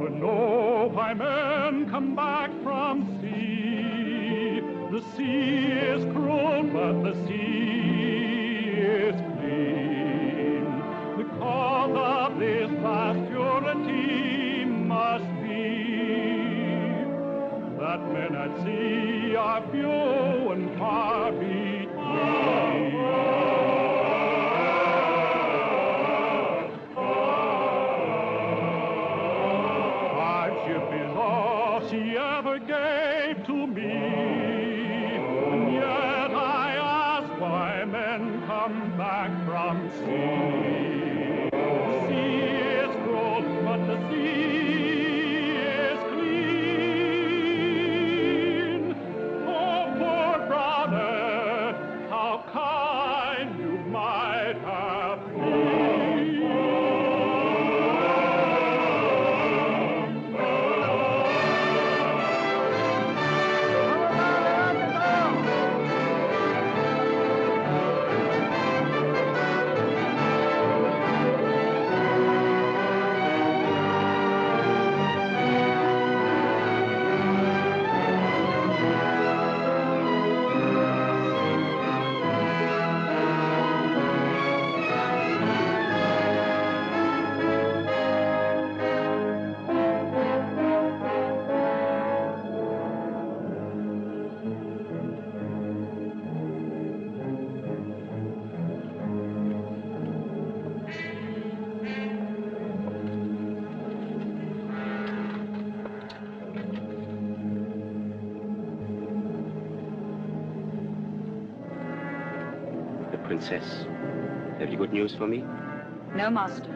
never know why men come back from sea. The sea is cruel, but the sea is clean. The cause of this vast purity must be that men at sea are few and far between. Hardship is all she ever gave to me, and yet I ask why men come back from sea. The sea is cruel, but the sea is clean. Oh, poor brother, how kind you might have been. Princess, have you good news for me? No, Master.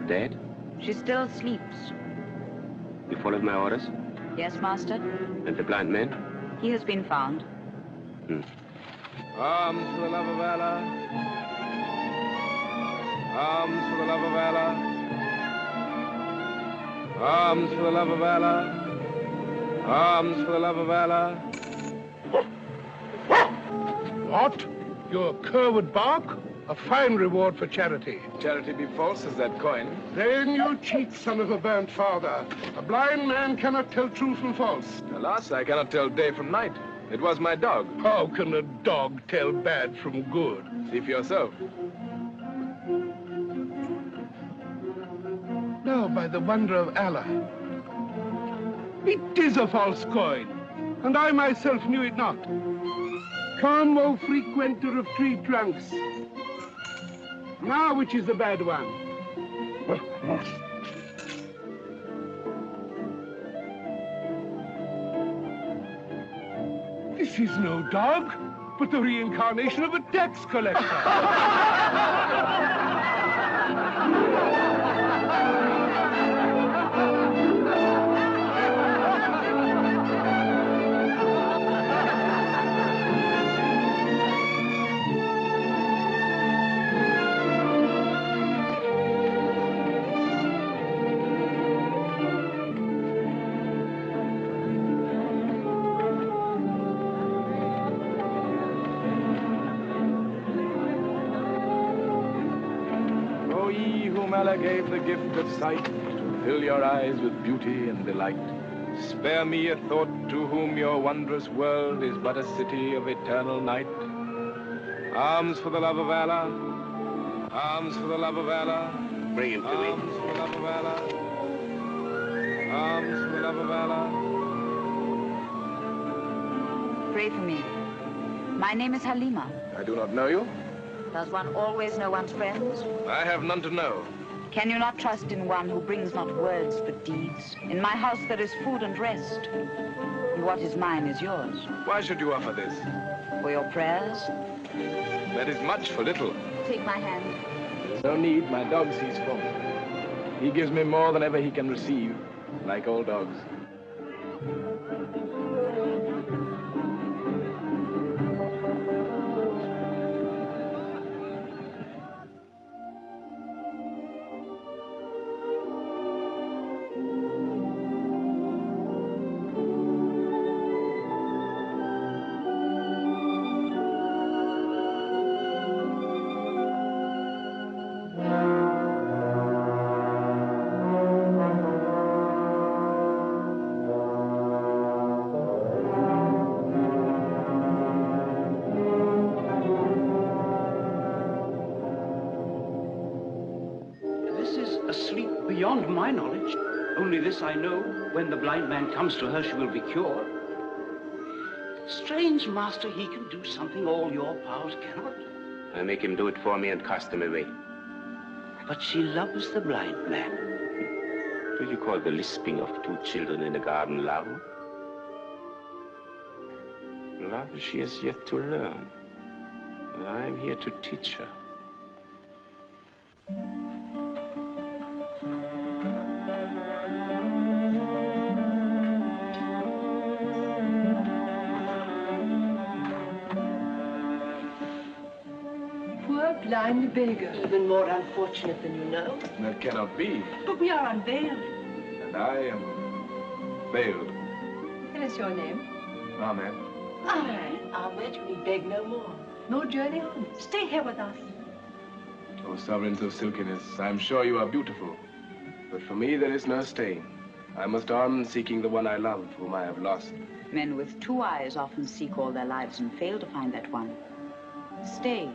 Dead? She still sleeps. You followed my orders? Yes, Master. And the blind man? He has been found. Arms for the love of Allah. Arms for the love of Allah. Arms for the love of Allah. Arms for the love of Allah. What? Your curwood bark? A fine reward for charity. Charity be false as that coin. Then you cheat, son of a burnt father. A blind man cannot tell true from false. Alas, I cannot tell day from night. It was my dog. How can a dog tell bad from good? See for yourself. Now, by the wonder of Allah, it is a false coin, and I myself knew it not. Come, O frequenter of tree trunks. Now, which is the bad one? This is no dog, but the reincarnation of a tax collector. Allah gave the gift of sight to fill your eyes with beauty and delight. Spare me a thought to whom your wondrous world is but a city of eternal night. Arms for the love of Allah. Arms for the love of Allah. Bring him to me. Arms for the love of Allah. Arms for the love of Allah. Pray for me. My name is Halima. I do not know you. Does one always know one's friends? I have none to know. Can you not trust in one who brings not words but deeds? In my house there is food and rest, and what is mine is yours. Why should you offer this? For your prayers? That is much for little. Take my hand. There's no need, my dog sees for me. He gives me more than ever he can receive, like all dogs. my knowledge. Only this I know, when the blind man comes to her, she will be cured. Strange, master, he can do something all your powers cannot. I make him do it for me and cast him away. But she loves the blind man. Do you call the lisping of two children in a garden love? Love she has yet to learn. And I am here to teach her. Blind Berger. Even more unfortunate than you know. That cannot be. But we are unveiled. And I am veiled. What is your name? Ahmed. Ahmed, you need beg no more. No journey on. Stay here with us. O sovereigns of silkiness, I am sure you are beautiful. But for me, there is no staying. I must on seeking the one I love, whom I have lost. Men with two eyes often seek all their lives and fail to find that one. Stay.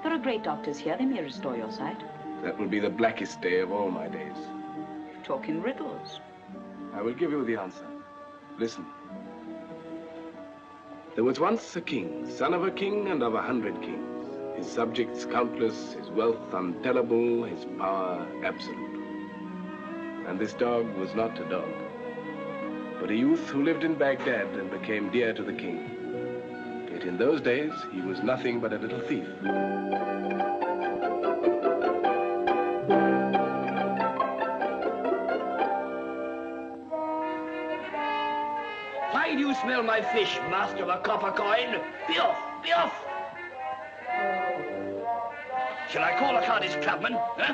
There are great doctors here. They may restore your sight. That will be the blackest day of all my days. You talk in riddles. I will give you the answer. Listen. There was once a king, son of a king and of 100 kings. His subjects countless, his wealth untellable, his power absolute. And this dog was not a dog, but a youth who lived in Baghdad and became dear to the king. Yet in those days, he was nothing but a little thief. Why do you smell my fish, master of a copper coin? Be off! Be off! Shall I call a Cardi's clubman, huh?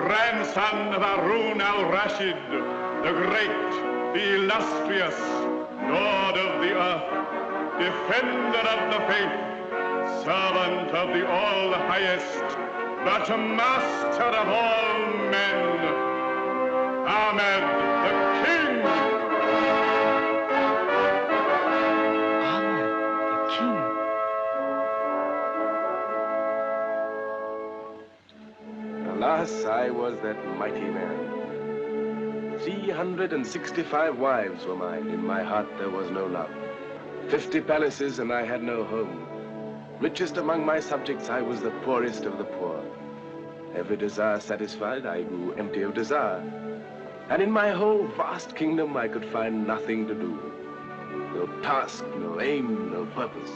Grandson of Harun al-Rashid, the great, the illustrious, Lord of the earth, defender of the faith, servant of the all-highest, but master of all men, Ahmed the King. Ahmed the King. Alas, I was that mighty man. 365 wives were mine. In my heart there was no love. 50 palaces and I had no home. Richest among my subjects, I was the poorest of the poor. Every desire satisfied, I grew empty of desire. And in my whole vast kingdom, I could find nothing to do. No task, no aim, no purpose.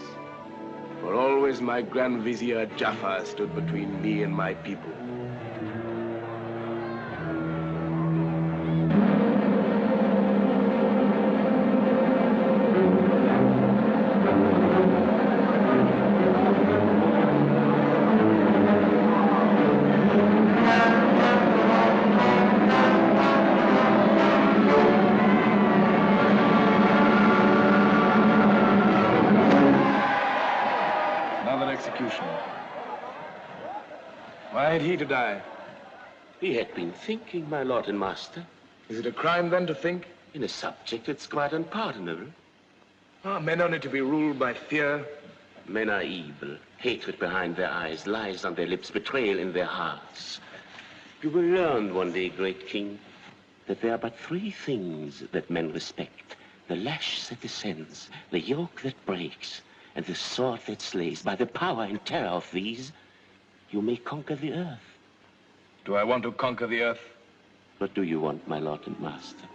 For always my Grand Vizier Jafar stood between me and my people. an execution. Why had he to die? He had been thinking, my lord and master. Is it a crime, then, to think? In a subject that's quite unpardonable. Are men only to be ruled by fear? Men are evil. Hatred behind their eyes, lies on their lips, betrayal in their hearts. You will learn one day, great king, that there are but three things that men respect. The lash that descends, the yoke that breaks, and the sword that slays. By the power and terror of these, you may conquer the earth. Do I want to conquer the earth? What do you want, my lord and master?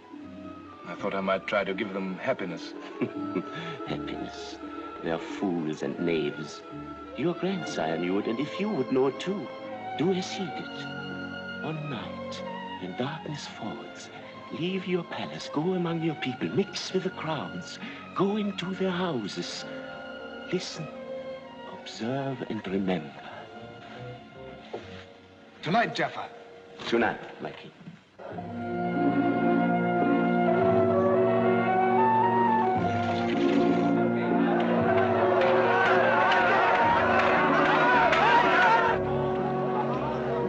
I thought I might try to give them happiness. Happiness. They are fools and knaves. Your grandsire knew it, and if you would know it too, do as he did. One night, when darkness falls, leave your palace, go among your people, mix with the crowds, go into their houses. Listen, observe, and remember. Tonight, Jaffa. Tonight, my king.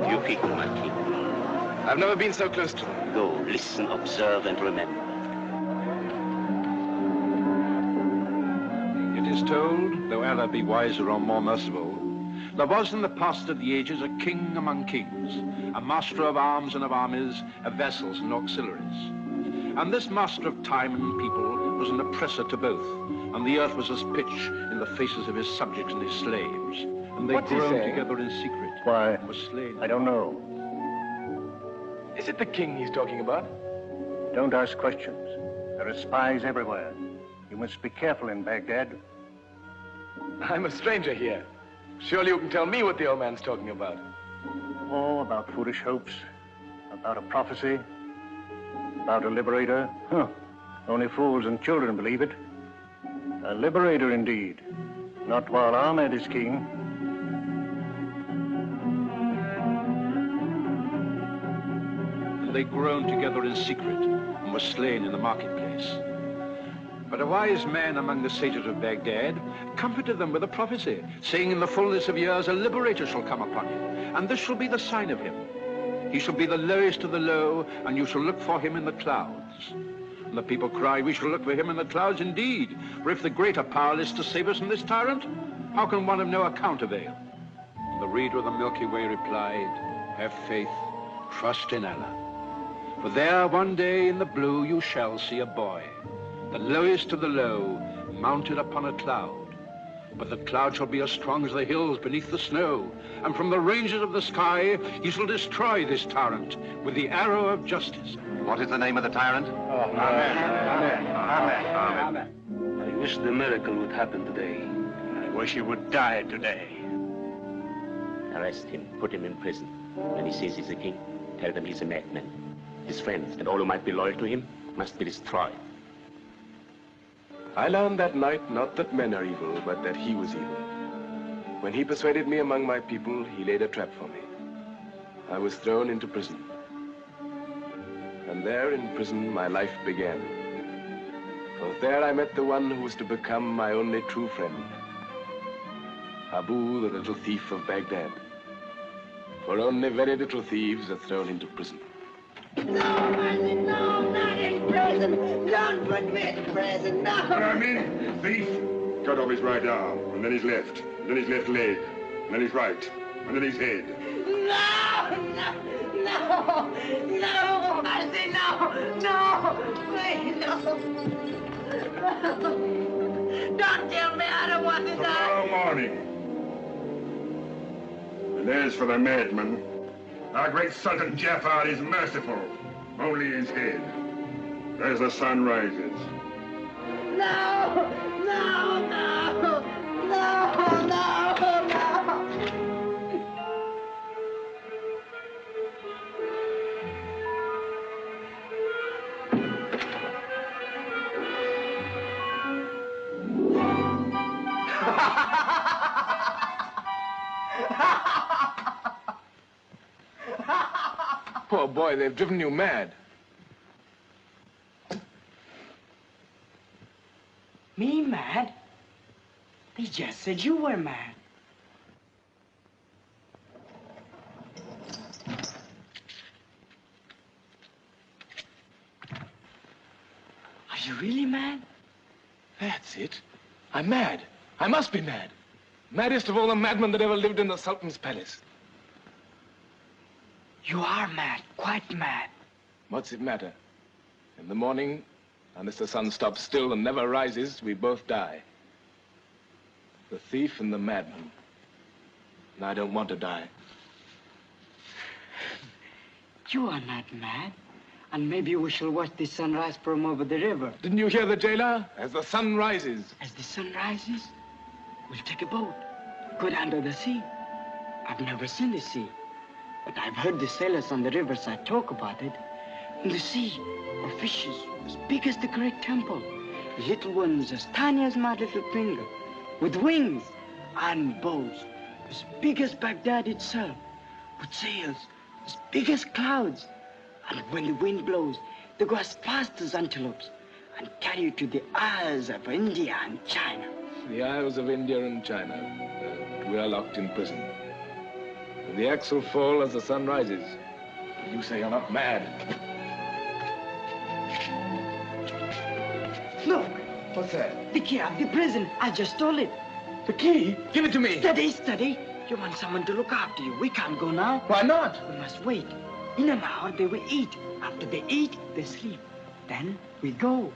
You people, my king. I've never been so close to them. Go, listen, observe, and remember. It is told, though Allah be wiser or more merciful, there was in the past of the ages a king among kings, a master of arms and of armies, of vessels and auxiliaries. And this master of time and people was an oppressor to both, and the earth was as pitch in the faces of his subjects and his slaves. And they groaned together in secret. Why, and were slain. I don't know. Is it the king he's talking about? Don't ask questions. There are spies everywhere. You must be careful in Baghdad. I'm a stranger here. Surely you can tell me what the old man's talking about. Oh, about foolish hopes, about a prophecy, about a liberator. Huh. Only fools and children believe it. A liberator indeed. Not while Ahmed is king. And they groaned together in secret and were slain in the marketplace. But a wise man among the sages of Baghdad comforted them with a prophecy, saying in the fullness of years a liberator shall come upon you, and this shall be the sign of him. He shall be the lowest of the low, and you shall look for him in the clouds. And the people cried, we shall look for him in the clouds indeed, for if the greater power is to save us from this tyrant, how can one of no account avail? And the reader of the Milky Way replied, have faith, trust in Allah. For there one day in the blue you shall see a boy, the lowest of the low, mounted upon a cloud. But the cloud shall be as strong as the hills beneath the snow, and from the ranges of the sky he shall destroy this tyrant with the arrow of justice. What is the name of the tyrant? Oh, amen. Amen. Amen. Amen. I wish the miracle would happen today. I wish he would die today. Arrest him, put him in prison. When he says he's a king, tell them he's a madman. His friends and all who might be loyal to him must be destroyed. I learned that night not that men are evil, but that he was evil. When he persuaded me among my people, he laid a trap for me. I was thrown into prison. And there in prison, my life began. For there I met the one who was to become my only true friend. Sabu, the little thief of Baghdad. For only very little thieves are thrown into prison. No, mercy, no, not in prison. Don't put me in prison, no. Come in, thief. Cut off his right arm, and then his left, and then his left leg, and then his right, and then his head. No, no, no, no, mercy, no, no, please, no. Don't kill me, I don't want to die. Tomorrow morning. And as for the madman, our great Sultan Jafar is merciful, only his head, as the sun rises. No, no, no, no, no, no. Poor boy, they've driven you mad. Me mad? They just said you were mad. you really mad? That's it. I'm mad. I must be mad. Maddest of all the madmen that ever lived in the Sultan's palace. You are mad, quite mad. What's it matter? In the morning, unless the sun stops still and never rises, we both die. The thief and the madman. And I don't want to die. You are not mad. And maybe we shall watch the sunrise from over the river. Didn't you hear the jailer? As the sun rises. As the sun rises, we'll take a boat, go down to the sea. I've never seen the sea, but I've heard the sailors on the riverside talk about it. In the sea are fishes as big as the great temple, little ones as tiny as my little finger, with wings and bows as big as Baghdad itself, with sails as big as clouds. And when the wind blows, they go as fast as antelopes and carry you to the Isles of India and China. The Isles of India and China. We are locked in prison. And the axe will fall as the sun rises. You say you're not mad. Look! What's that? The key of the prison. I just stole it. The key? Give it to me. Steady, steady. You want someone to look after you. We can't go now. Why not? We must wait. In an hour, they will eat. After they eat, they sleep. Then we go.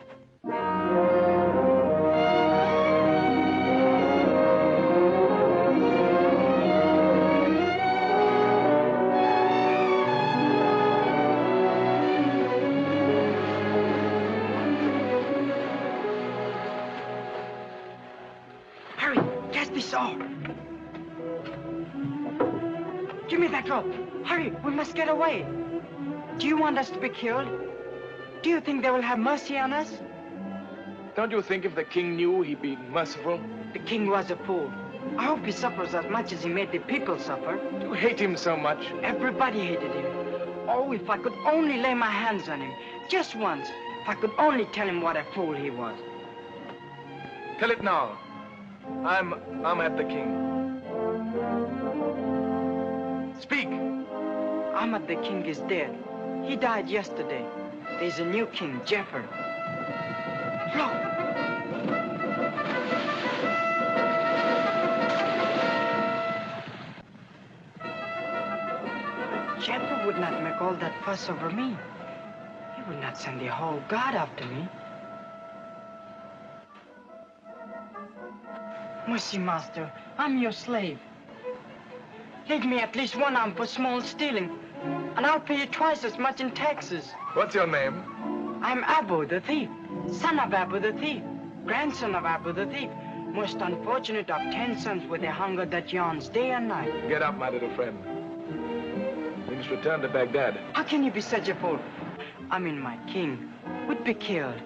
Hurry, catch this oar. Give me that rope. Hurry, we must get away. Do you want us to be killed? Do you think they will have mercy on us? Don't you think if the king knew, he'd be merciful? The king was a fool. I hope he suffers as much as he made the people suffer. You hate him so much. Everybody hated him. Oh, if I could only lay my hands on him, just once. If I could only tell him what a fool he was. Tell it now. I'm at the king. Speak. Ahmad the king is dead. He died yesterday. There's a new king, Jafar. Look! Jafar would not make all that fuss over me. He would not send the whole guard after me. Mercy, master, I'm your slave. Leave me at least one arm for small stealing, and I'll pay you twice as much in taxes. What's your name? I'm Abu the thief, son of Abu the thief, grandson of Abu the thief, most unfortunate of 10 sons with a hunger that yawns day and night. Get up, my little friend. We must return to Baghdad. How can you be such a fool? I mean, my king would be killed.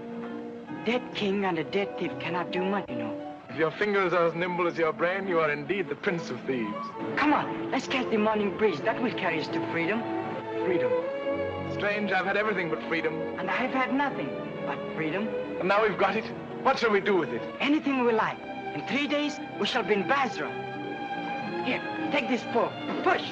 Dead king and a dead thief cannot do much, you know. If your fingers are as nimble as your brain, you are indeed the prince of thieves. Come on, let's catch the morning breeze. That will carry us to freedom. Freedom. Strange, I've had everything but freedom. And I've had nothing but freedom. And now we've got it. What shall we do with it? Anything we like. In 3 days, we shall be in Basra. Here, take this pole. Push.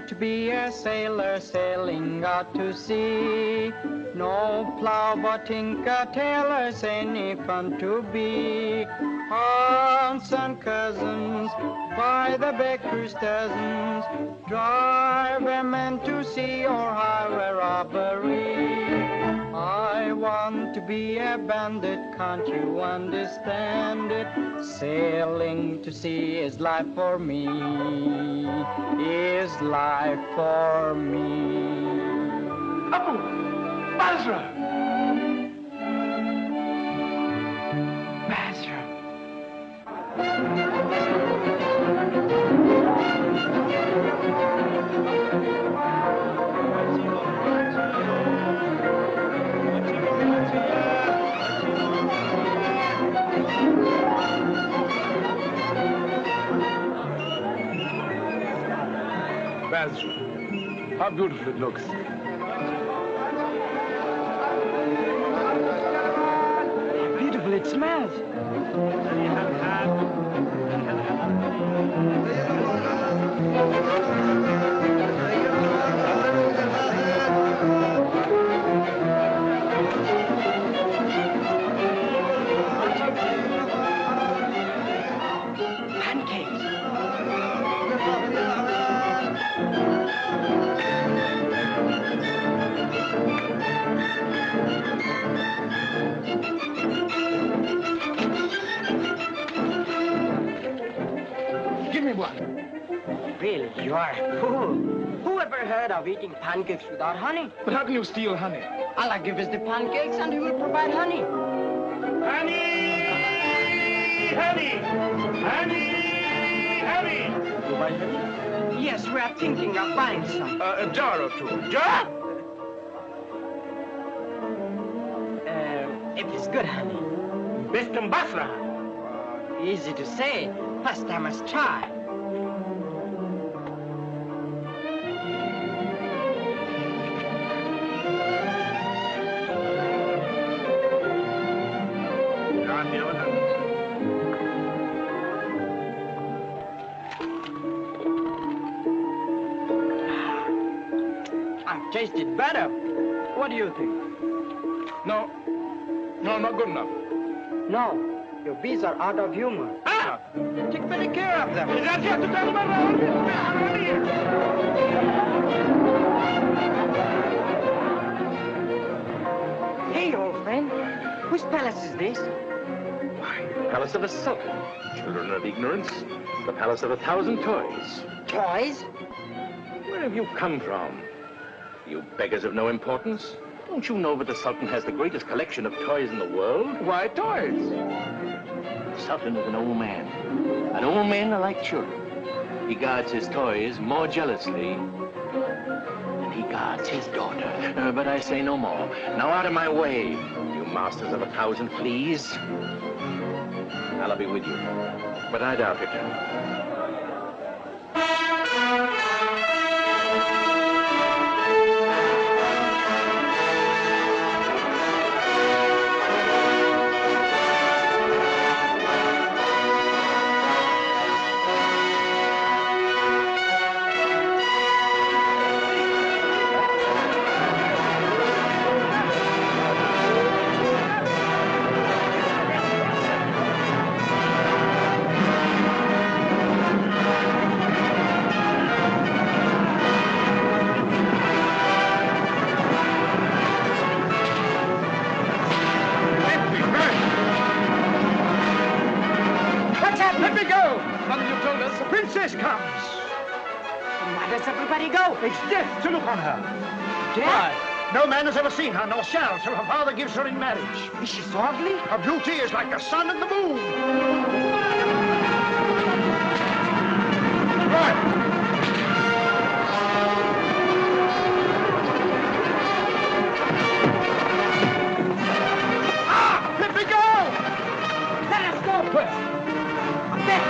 To be a sailor sailing out to sea, no plow but tinker tailors any fun to be. Aunts and cousins by the baker's dozens, drive a man to sea or highway robbery. I want to be a bandit, can't you understand it? Sailing to sea is life for me, is life for me. Abu! Basra! Basra. Basra. How beautiful it looks. How beautiful it smells. Really, you are a fool. Who ever heard of eating pancakes without honey? But how can you steal honey? Allah give us the pancakes and he will provide honey. Honey! Honey! Honey! Honey! You buy honey? Yes, we are thinking of buying some. A jar or two. Jar? If it's good honey. Best in Basra. Easy to say. First I must try. Tasted better. What do you think? No, not good enough. No, your bees are out of humor. Ah! Take better care of them. Hey, old friend, whose palace is this? Why, the palace of a sultan. Children of ignorance. The palace of 1,000 toys. Toys? Where have you come from? You beggars of no importance. Don't you know that the Sultan has the greatest collection of toys in the world? Why toys? The Sultan is an old man. And old men are like children. He guards his toys more jealously than he guards his daughter. But I say no more. Now out of my way, you masters of 1,000 fleas. I'll be with you, but I doubt it. It's death to look on her. Death? Why? No man has ever seen her, nor shall, till her father gives her in marriage. Is she so ugly? Her beauty is like the sun and the moon. Right. Ah! Let me go! Let us go first. Up there.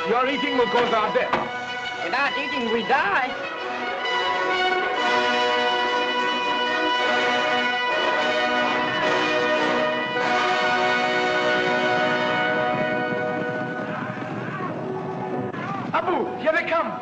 Your eating will cause our death. Without eating, we die. Abu, here they come.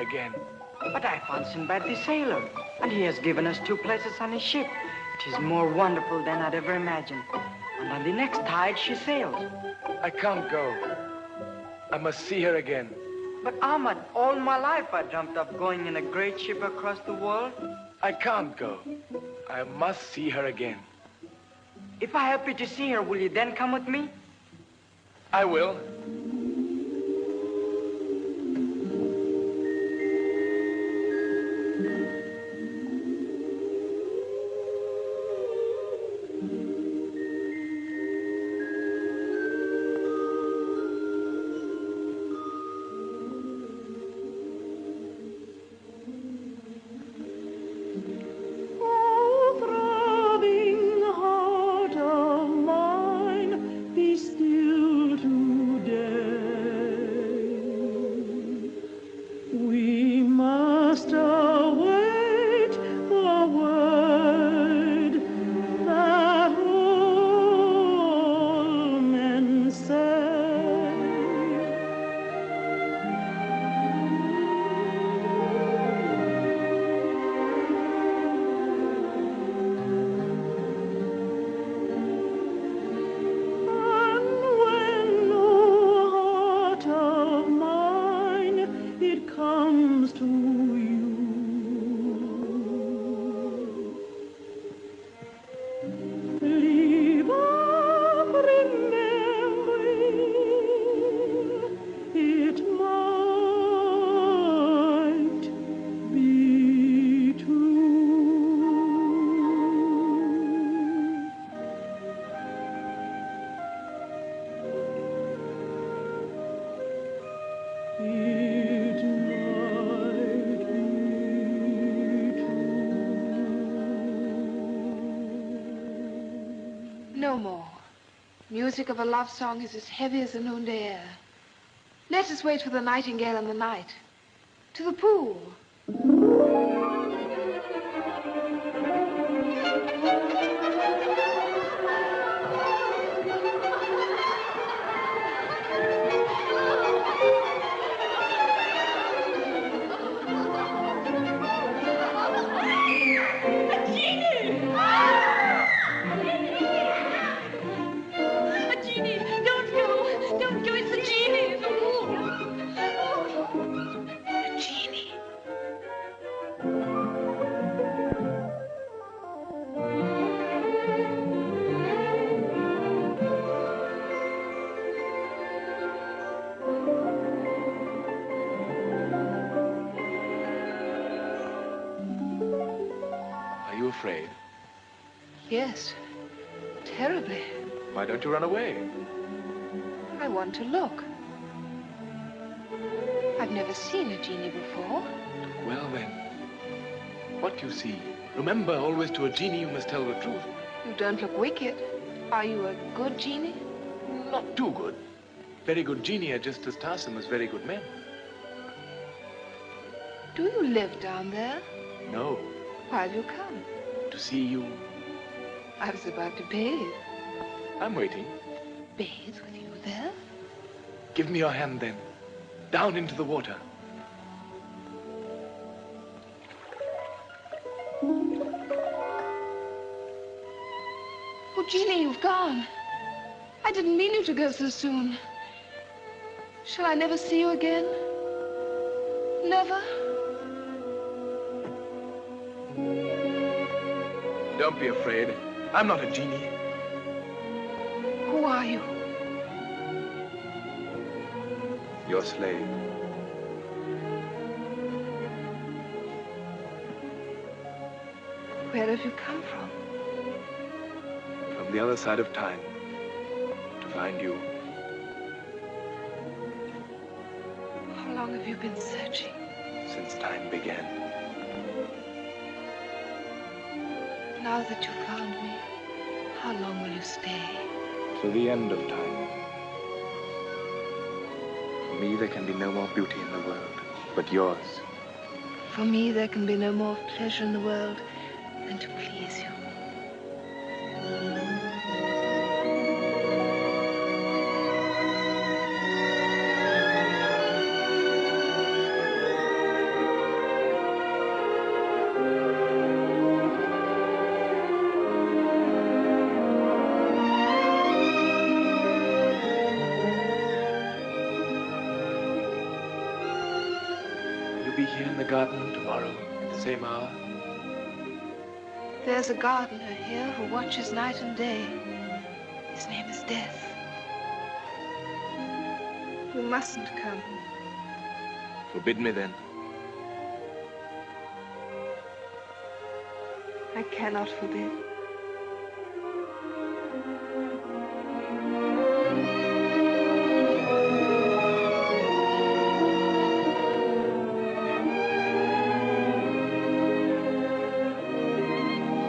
again. But I found Sinbad the sailor, and he has given us 2 places on his ship. It is more wonderful than I'd ever imagined. And on the next tide, she sails. I can't go. I must see her again. But Ahmad, all my life I dreamt of going in a great ship across the world. I can't go. I must see her again. If I help you to see her, will you then come with me? I will. No more. Music of a love song is as heavy as the noonday air. Let us wait for the nightingale and the night. To the pool. Afraid? Yes, terribly. Why don't you run away? I want to look. I've never seen a genie before. Well then, what do you see? Remember, always to a genie you must tell the truth. You don't look wicked. Are you a good genie? Not too good. Very good genie are just as tiresome as very good men. Do you live down there? No. Why have you come? To see you. I was about to bathe. I'm waiting. Bathe with you there? Give me your hand then. Down into the water. Oh, Jeannie, you've gone. I didn't mean you to go so soon. Shall I never see you again? Never? Don't be afraid. I'm not a genie. Who are you? Your slave. Where have you come from? From the other side of time. To find you. How long have you been searching? Since time began. Now that you've found me, how long will you stay? Till the end of time. For me, there can be no more beauty in the world, but yours. For me, there can be no more pleasure in the world than to please you. be here in the garden tomorrow at the same hour? There's a gardener here who watches night and day. His name is Death. You mustn't come. Forbid me then. I cannot forbid.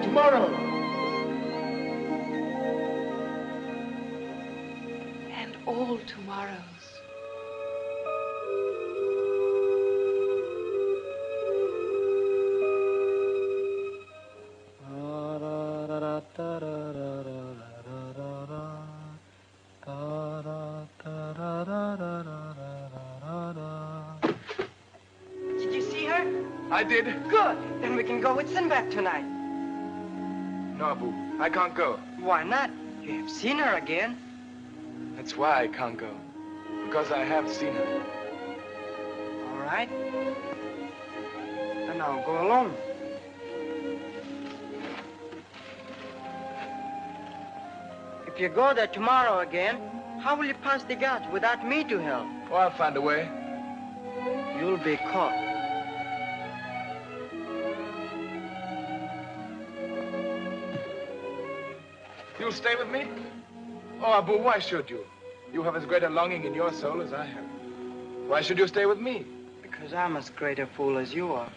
Tomorrow! And all tomorrows. Did you see her? I did. Good. Then we can go with Sinbad tonight. No, Abu, I can't go. Why not? You have seen her again. That's why I can't go. Because I have seen her. All right. Then I'll go alone. If you go there tomorrow again, how will you pass the guards without me to help? Oh, I'll find a way. You'll be caught. You'll stay with me? Oh, Abu, why should you? You have as great a longing in your soul as I have. Why should you stay with me? Because I'm as great a fool as you are.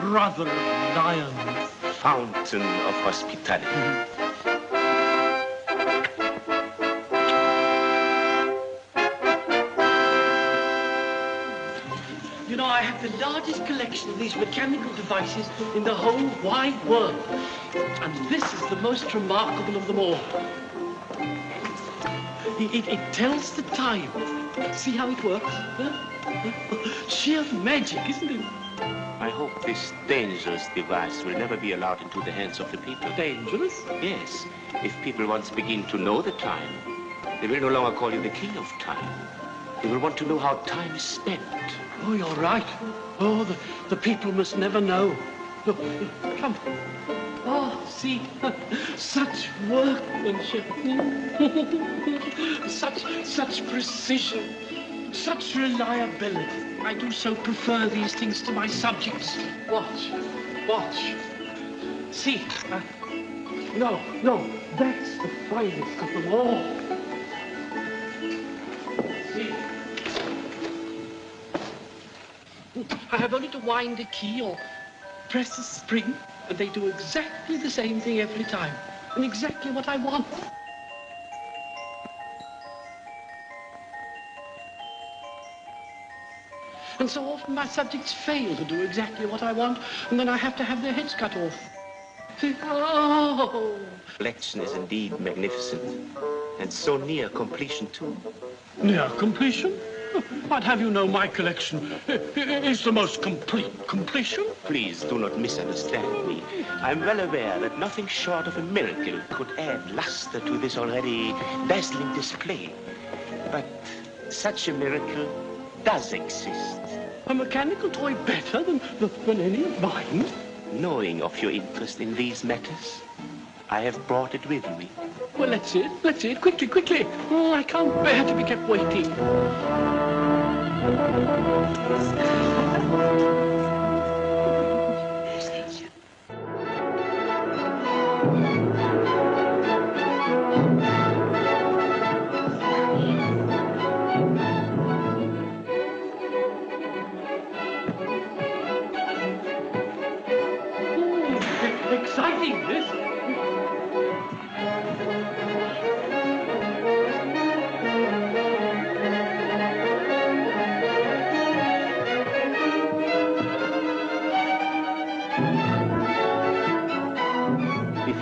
Brother of lion, fountain of hospitality. You know, I have the largest collection of these mechanical devices in the whole wide world. And this is the most remarkable of them all. It tells the time. See how it works? Sheer magic, isn't it? I hope this dangerous device will never be allowed into the hands of the people. Dangerous? Yes. If people once begin to know the time, they will no longer call you the king of time. They will want to know how time is spent. Oh, you're right. Oh, the people must never know. Look, come. Oh, see, such workmanship. such precision, such reliability. I do so prefer these things to my subjects. Watch, watch. See, no, that's the finest of them all. See. I have only to wind a key or press a spring, and they do exactly the same thing every time, and exactly what I want. And so often my subjects fail to do exactly what I want, and then I have to have their heads cut off. See? Oh! Collection is indeed magnificent, and so near completion, too. Near completion? I'd have you know my collection is the most complete completion. Please do not misunderstand me. I'm well aware that nothing short of a miracle could add luster to this already dazzling display. But such a miracle does exist. A mechanical toy better than any of mine? Knowing of your interest in these matters, I have brought it with me. Well, let's see it. Quickly. Oh, I can't bear to be kept waiting. Exciting, this.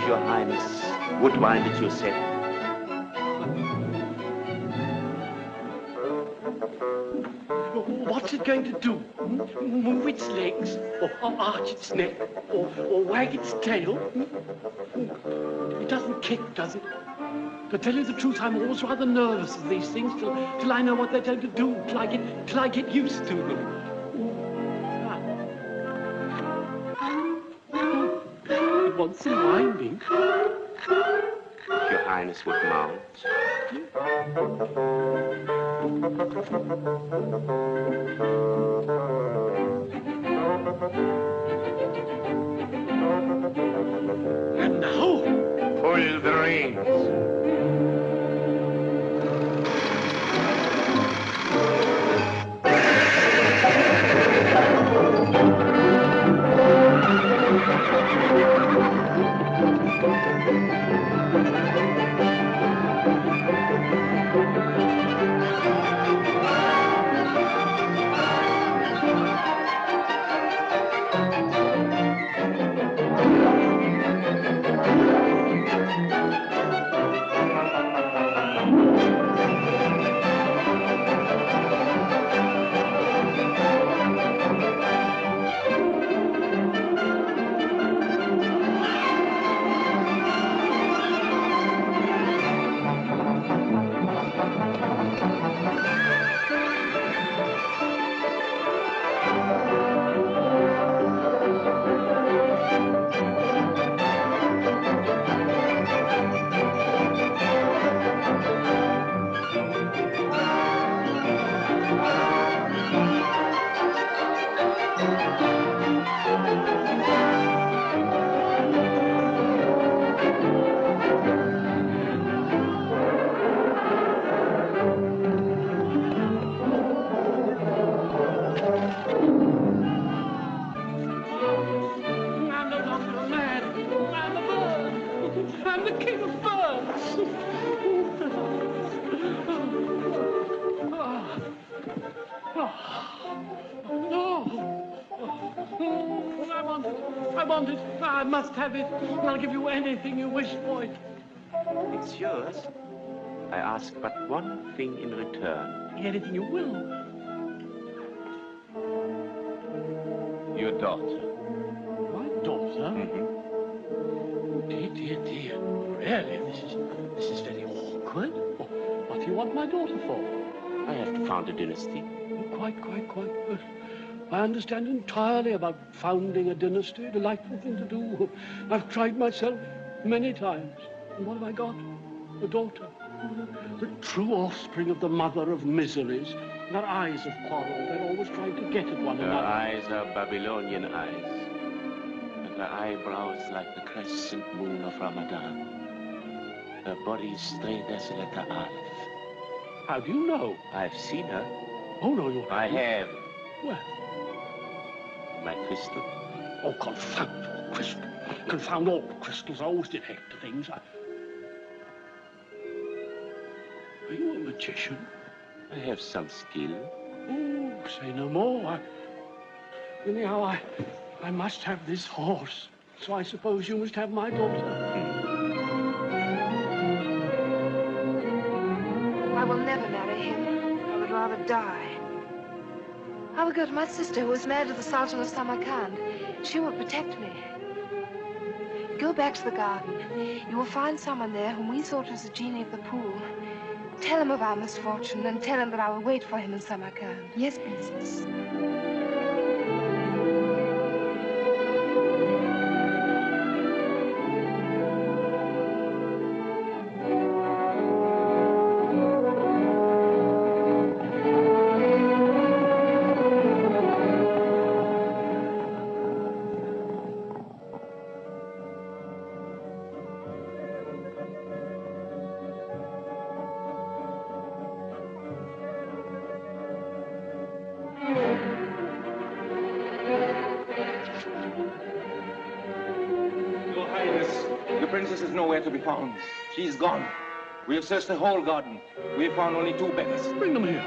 Your Highness would wind it yourself. What's it going to do? Move its legs, or arch its neck, or wag its tail? It doesn't kick, does it? To tell you the truth, I'm always rather nervous of these things till I know what they're going to do, till I get used to them. It wants some winding. Your Highness would mount. And now, pull the reins. I must have it. I'll give you anything you wish for it. It's yours. I ask but one thing in return. Anything you will. Your daughter. My daughter? Mm-hmm. Dear, dear, dear. Really, this is very awkward. What do you want my daughter for? I have to found a dynasty. Quite. I understand entirely about founding a dynasty, a delightful thing to do. I've tried myself many times. And what have I got? A daughter. The true offspring of the mother of miseries. Their eyes have quarreled. They're always trying to get at one another. Her eyes are Babylonian eyes. And her eyebrows like the crescent moon of Ramadan. Her body is straight as a letter Aleph. How do you know? I've seen her. Oh, no, you haven't. I have. Where? My crystal. Oh, confound your crystal. Confound all crystals. I always did hate the things. Are you a magician? I have some skill. Oh, say no more. Anyhow, I must have this horse. So I suppose you must have my daughter. I will never marry him. I would rather die. I will go to my sister, who is married to the Sultan of Samarkand. She will protect me. Go back to the garden. You will find someone there whom we thought was the genie of the pool. Tell him of our misfortune, and tell him that I will wait for him in Samarkand. Yes, Princess. Nowhere to be found. She's gone. We have searched the whole garden. We have found only 2 beggars. Bring them here.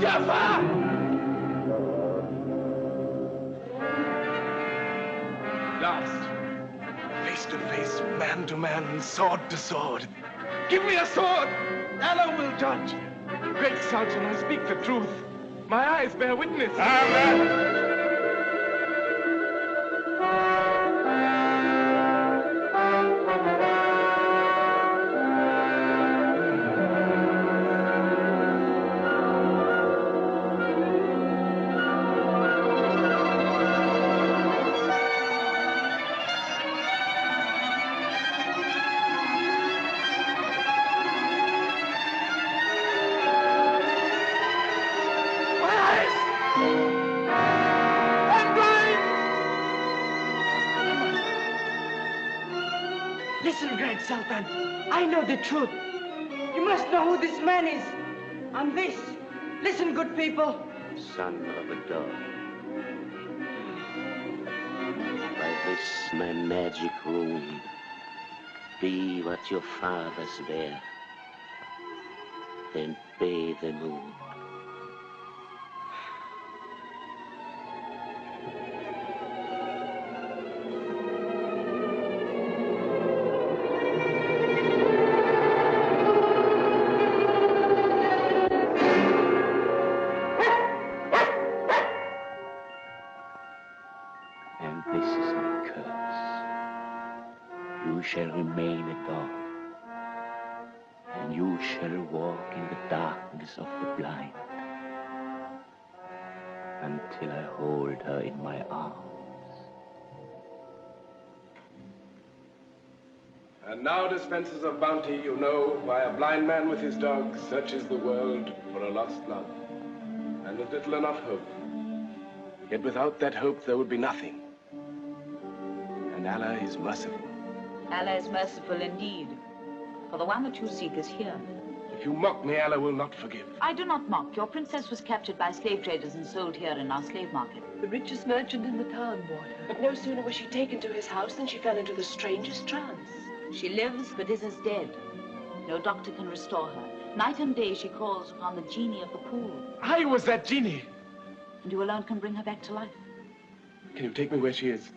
Jafar! Last, face to face, man to man, sword to sword. Give me a sword! Allah will judge. Great Sultan, I speak the truth. My eyes bear witness. Amen. Listen, Great Sultan. I know the truth. You must know who this man is. And this. Listen, good people. Son of a dog. By this my magic rune, be what your fathers were, then bathe the moon. Shall remain a dog, and you shall walk in the darkness of the blind until I hold her in my arms. And now, dispensers of bounty, you know why a blind man with his dog searches the world for a lost love, and with little enough hope. Yet without that hope, there would be nothing. And Allah is merciful. Allah is merciful indeed, for the one that you seek is here. If you mock me, Allah will not forgive. I do not mock. Your princess was captured by slave traders and sold here in our slave market. The richest merchant in the town bought her. But no sooner was she taken to his house than she fell into the strangest trance. She lives, but is as dead. No doctor can restore her. Night and day she calls upon the genie of the pool. I was that genie. And you alone can bring her back to life. Can you take me where she is?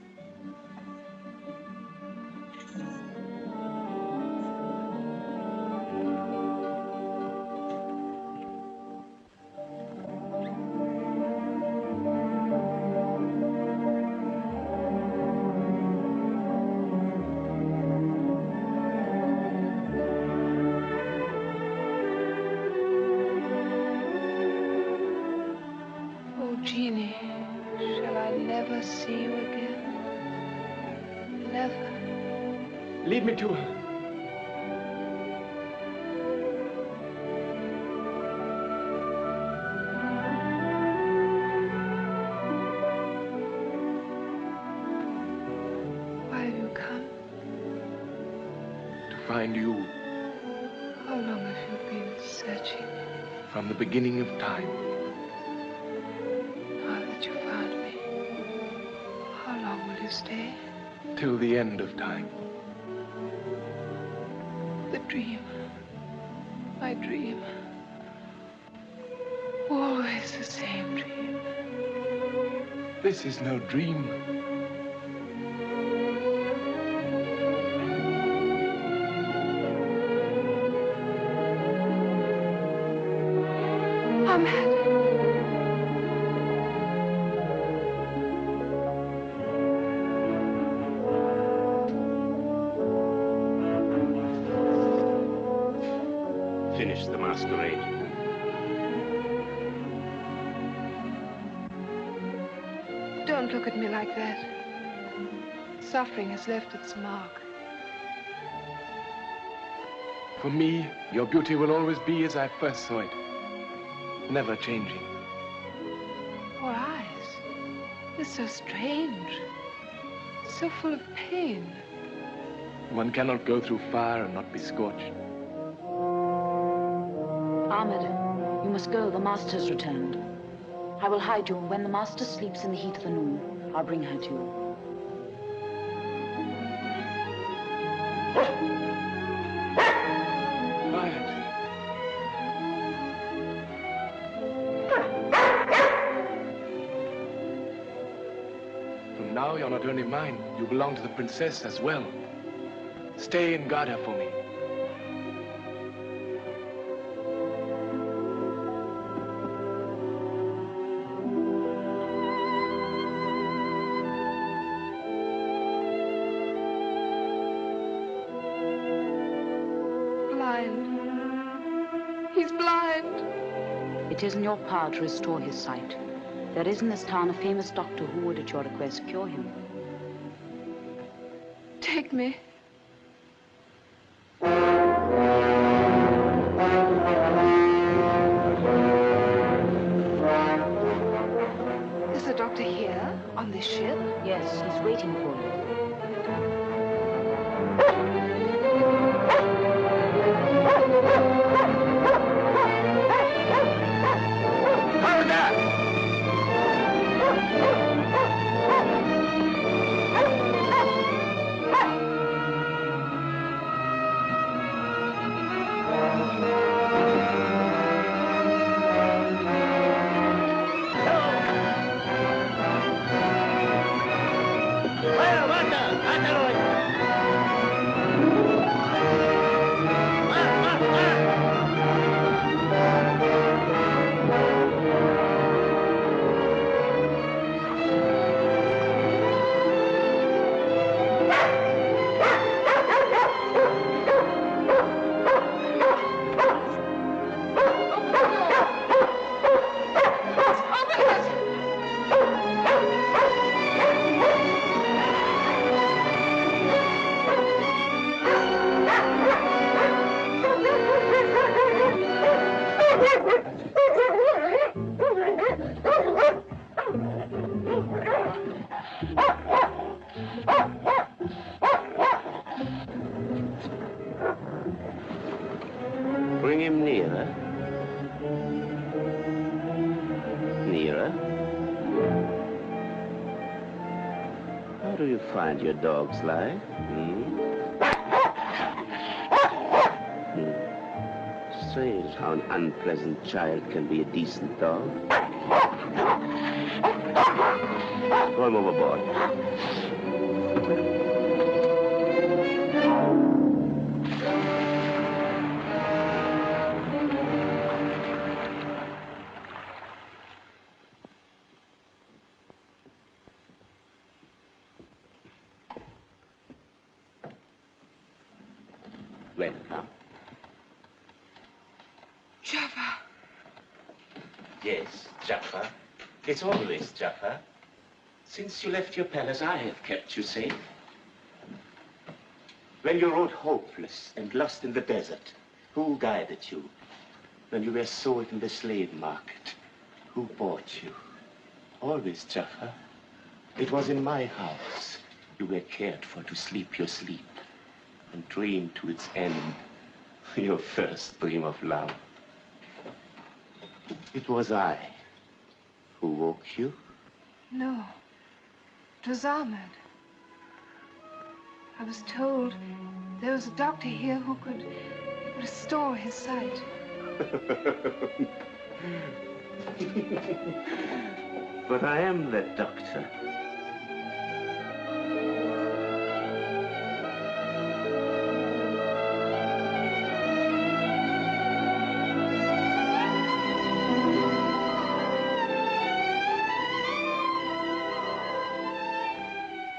Genie, shall I never see you again? Never. Lead me to her. Why have you come? To find you. How long have you been searching? From the beginning of time. You found me. How long will you stay? Till the end of time. The dream. My dream. Always the same dream. This is no dream. Ahmed. Finish the masquerade. Don't look at me like that. Suffering has left its mark. For me, your beauty will always be as I first saw it. Never changing. Your eyes, they're so strange. So full of pain. One cannot go through fire and not be scorched. Ahmed, you must go. The master's returned. I will hide you. When the master sleeps in the heat of the noon, I'll bring her to you. And now you're not only mine, you belong to the princess as well. Stay and guard her for me. He's blind. It is in your power to restore his sight. There is in this town a famous doctor who would, at your request, cure him. Take me. Is the doctor here, on this ship? Yes, he's waiting for you. Bring him nearer. Nearer. How do you find your dog's life? Strange how an unpleasant child can be a decent dog. Throw him overboard. Welcome. Jaffa. Yes, Jaffa. It's always Jaffa. Since you left your palace, I have kept you safe. When you rode hopeless and lost in the desert, who guided you? When you were sold in the slave market, who bought you? Always Jaffa. It was in my house you were cared for to sleep your sleep and dream to its end your first dream of love. It was I who woke you. No. It was Ahmed. I was told there was a doctor here who could restore his sight. But I am that doctor.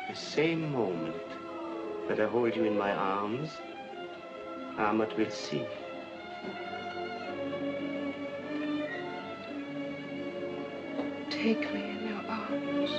The same moment that I hold you in my arms, Ahmed will see. Take me in your arms.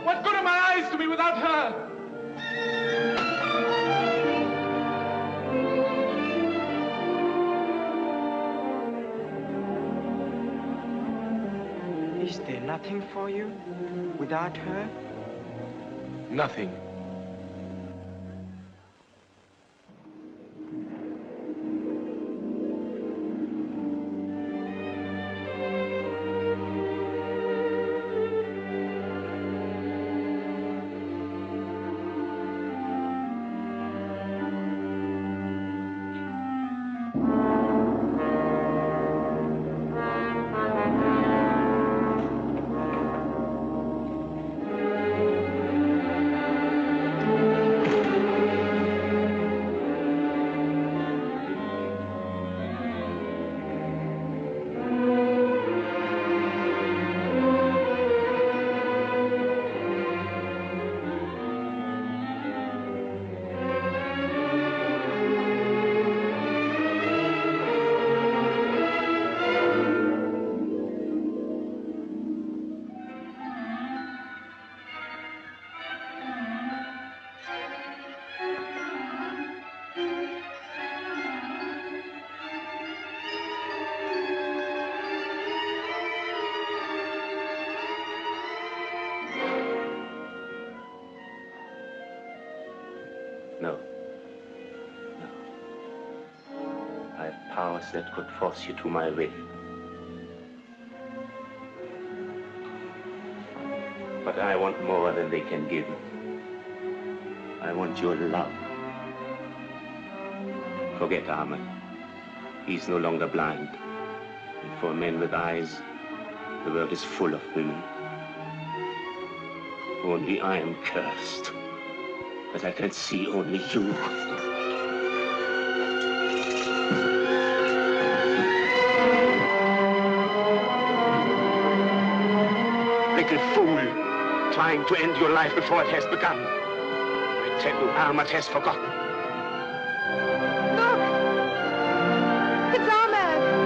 What good are my eyes to me without her? Is there nothing for you without her? Nothing. No. No. I have powers that could force you to my will. But I want more than they can give me. I want your love. Forget Ahmed. He's no longer blind. And for men with eyes, the world is full of women. Only I am cursed. But I can see only you. Little fool, trying to end your life before it has begun. I tell you, Ahmed has forgotten. Look! It's Ahmed!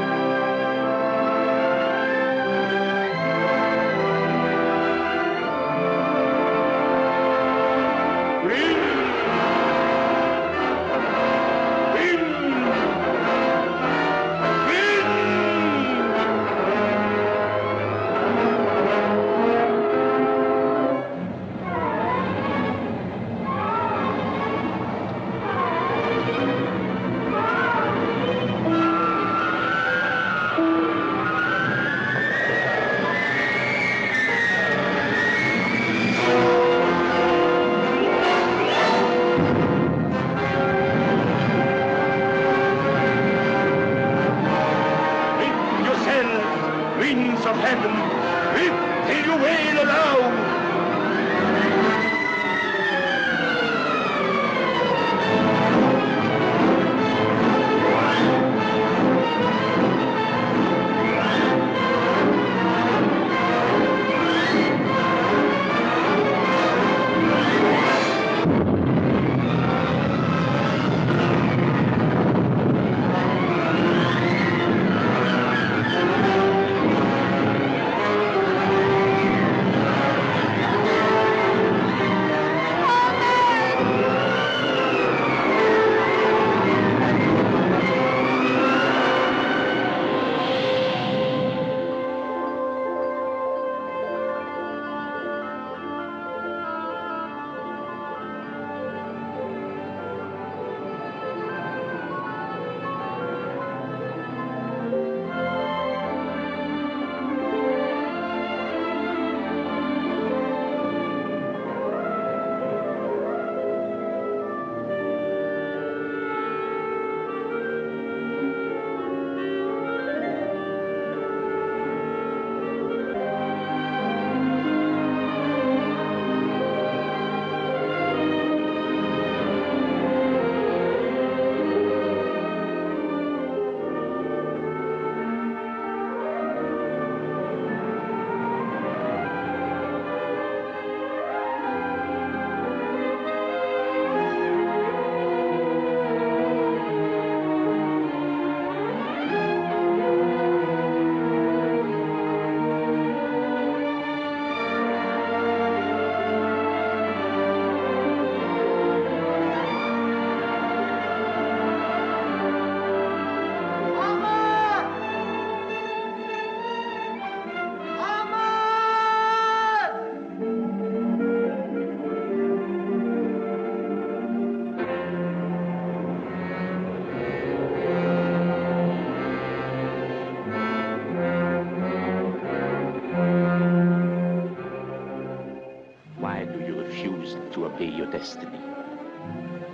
to obey your destiny.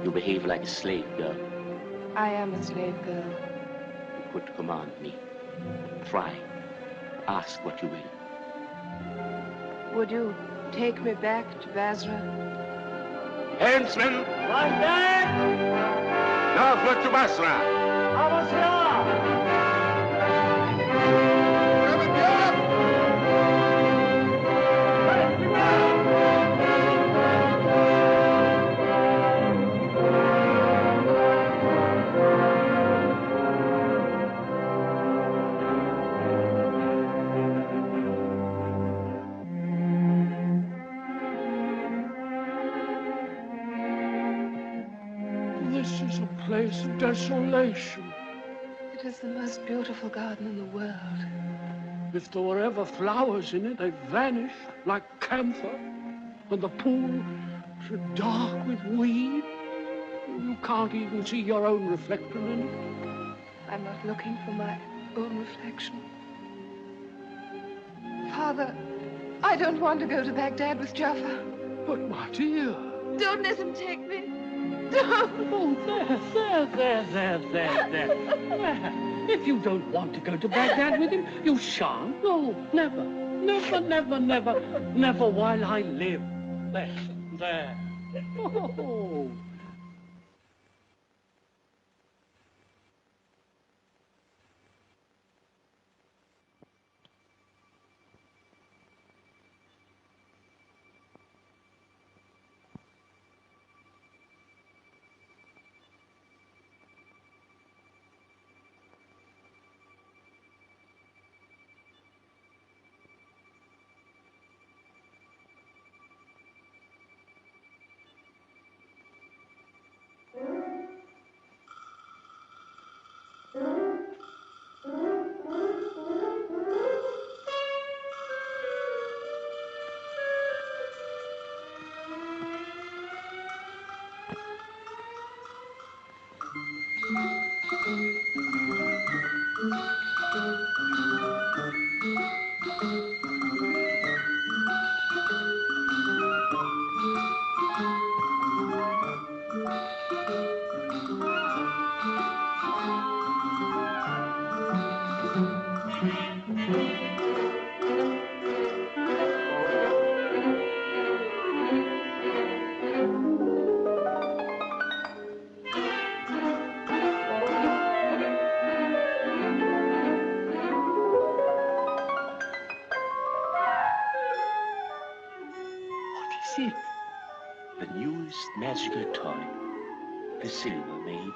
You behave like a slave girl. I am a slave girl. You could command me. Try. Ask what you will. Would you take me back to Basra? Henchmen! Northward to Basra! This is a place of desolation. It is the most beautiful garden in the world. If there were ever flowers in it, they'd vanish like camphor. And the pool is dark with weed. You can't even see your own reflection in it. I'm not looking for my own reflection. Father, I don't want to go to Baghdad with Jaffa. But, my dear... Don't let him take me. Oh, there. If you don't want to go to Baghdad with him, you shan't. No, never. Never while I live. There. Oh. The newest magical toy, the silver maid.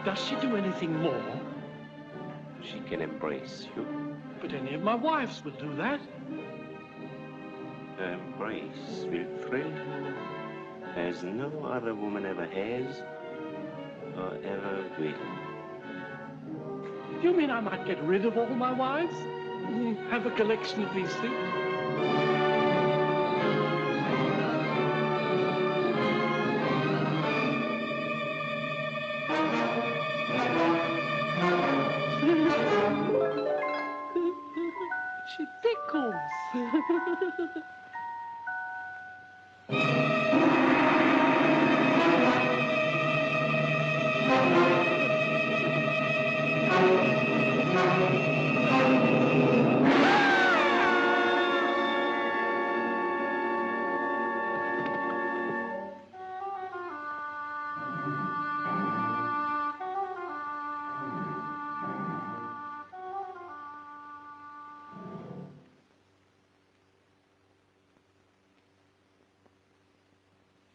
Does she do anything more? She can embrace you. But any of my wives will do that. Her embrace will thrill you as no other woman ever has or ever will. You mean I might get rid of all my wives? Have a collection of these things? She tickles.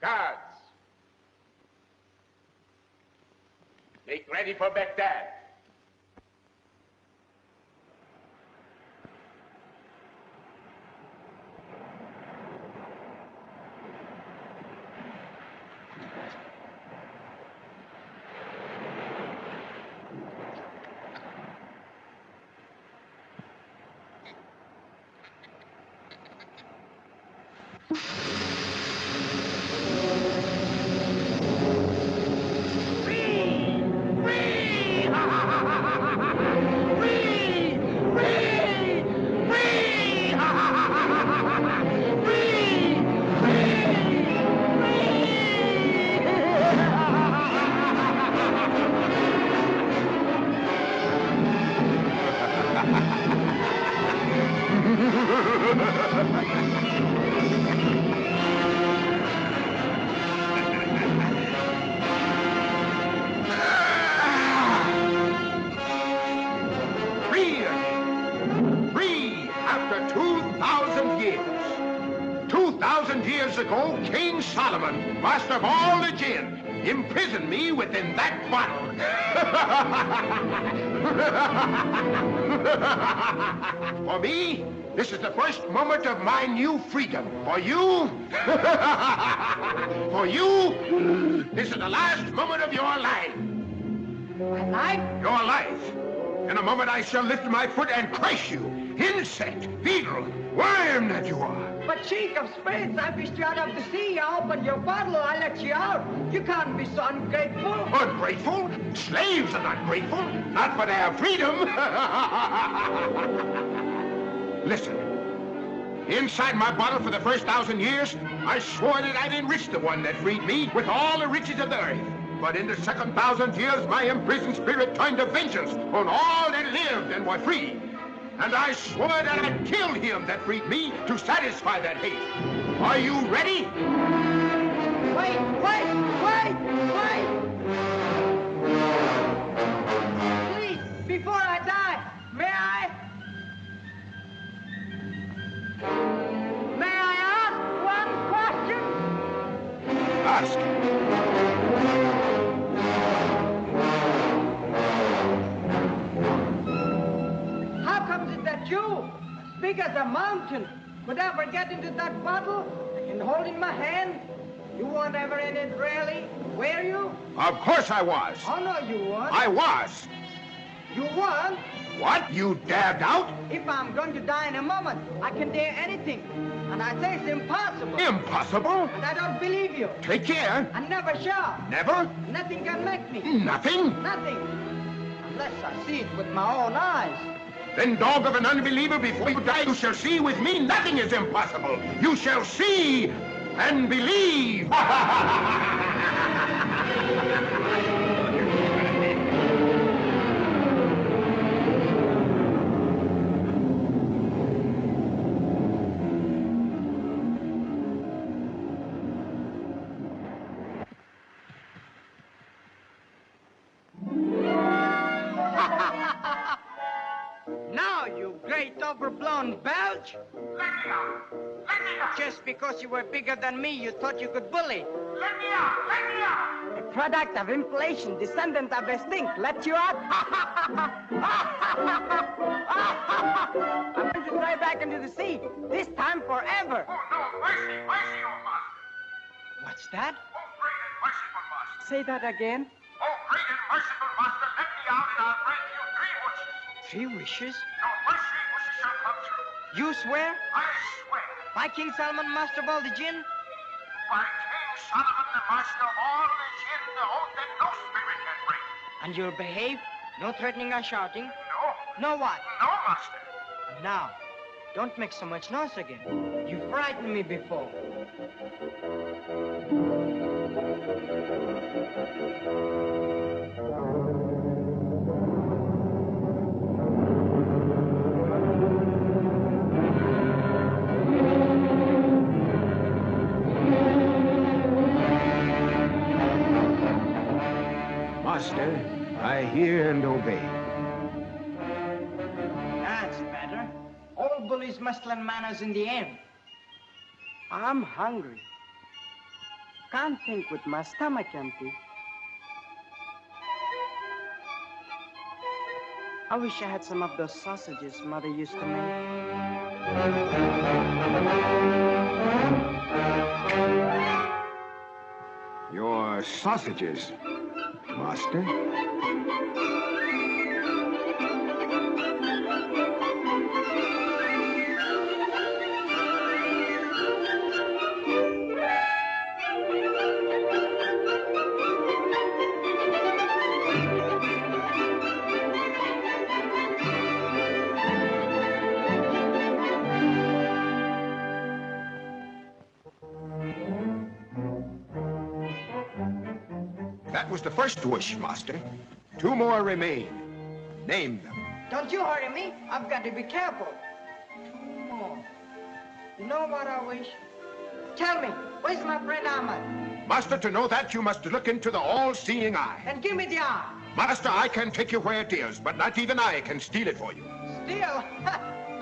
Guards! Make ready for Baghdad. Ago, King Solomon, master of all the jinn, imprisoned me within that bottle. For me, this is the first moment of my new freedom. For you, this is the last moment of your life. My life? Your life. In a moment I shall lift my foot and crush you. Insect, beetle, worm that you are. But Chief of Spirits, I fished you out of the sea. I opened your bottle, I let you out. You can't be so ungrateful. Ungrateful? Slaves are not grateful. Not for their freedom. Listen. Inside my bottle for the first 1,000 years, I swore that I'd enrich the one that freed me with all the riches of the earth. But in the second 1,000 years, my imprisoned spirit turned to vengeance on all that lived and were free. And I swore that I'd kill him that freed me to satisfy that hate. Are you ready? Wait! Please, before I die, may I ask one question? Ask. That you, as big as a mountain, could ever get into that bottle and hold in my hand? You weren't ever in it, really, were you? Of course I was. Oh, no, you weren't. I was. You weren't? What? You dared out? If I'm going to die in a moment, I can dare anything. And I say it's impossible. Impossible? And I don't believe you. Take care. I never shall. Never? Nothing can make me. Nothing? Nothing. Unless I see it with my own eyes. Then, dog of an unbeliever, before you die, you shall see with me nothing is impossible. You shall see and believe. Now, you great overblown belch. Let me out! Let me out! Just because you were bigger than me, you thought you could bully. Let me out! Let me out! A product of inflation, descendant of a stink, let you out? I'm going to dive back into the sea, this time forever. Oh, no, mercy, mercy, oh, master. What's that? Oh, great and merciful master. Say that again. Oh, great and merciful master, let me out and I'll grant you 3 wishes. 3 wishes? No, my 3 wishes shall come true. You swear? I swear. By King Solomon, master of all the jinn? By King Solomon, the master of all the jinn, the oath that no spirit can break. And you'll behave? No threatening or shouting? No. No what? No, master. Now, don't make so much noise again. You frightened me before. Master, I hear and obey. That's better. All bullies must learn manners in the end. I'm hungry. Can't think with my stomach empty. I wish I had some of those sausages Mother used to make. Your sausages, Master. That was the first wish, Master. 2 more remain. Name them. Don't you hurry me. I've got to be careful. 2 more. You know what I wish? Tell me, where's my friend Ahmad? Master, to know that, you must look into the all-seeing eye. And give me the eye. Master, I can take you where it is, but not even I can steal it for you. Steal?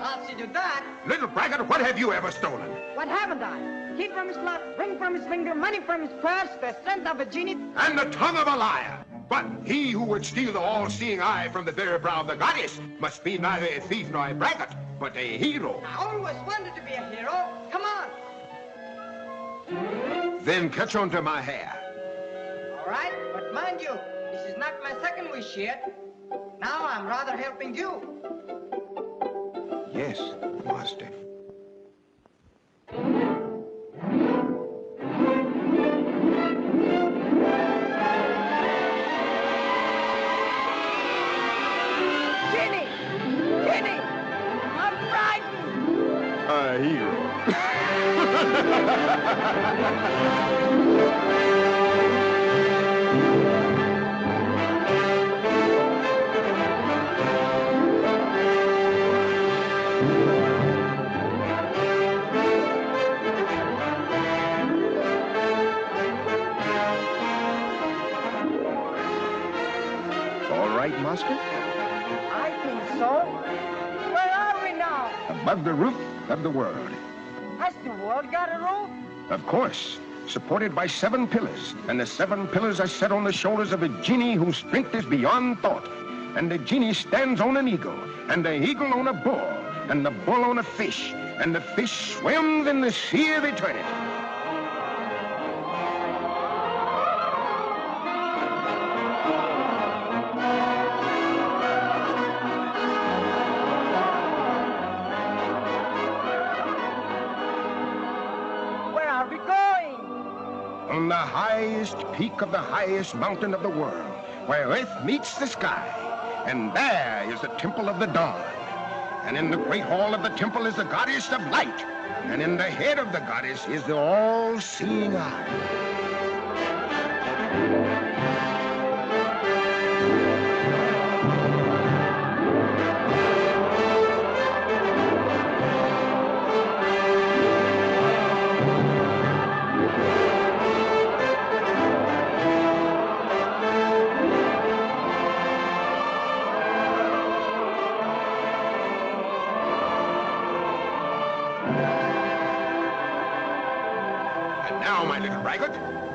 I'll see to that. Little braggart, what have you ever stolen? What haven't I? Key from his left, ring from his finger, money from his purse, the strength of a genie. And the tongue of a liar. But he who would steal the all-seeing eye from the very brow of the goddess must be neither a thief nor a braggart, but a hero. I always wanted to be a hero. Come on. Then catch on to my hair. All right, but mind you, this is not my second wish yet. Now I'm rather helping you. Yes, Master. Ginny! Ginny! I'm frightened! A hero. All right, Master? I think so. Where are we now? Above the roof of the world. Has the world got a roof? Of course, supported by 7 pillars. And the 7 pillars are set on the shoulders of a genie whose strength is beyond thought. And the genie stands on an eagle, and the eagle on a bull, and the bull on a fish, and the fish swims in the sea of eternity. On the highest peak of the highest mountain of the world, where earth meets the sky. And there is the temple of the dawn. And in the great hall of the temple is the goddess of light. And in the head of the goddess is the all-seeing eye.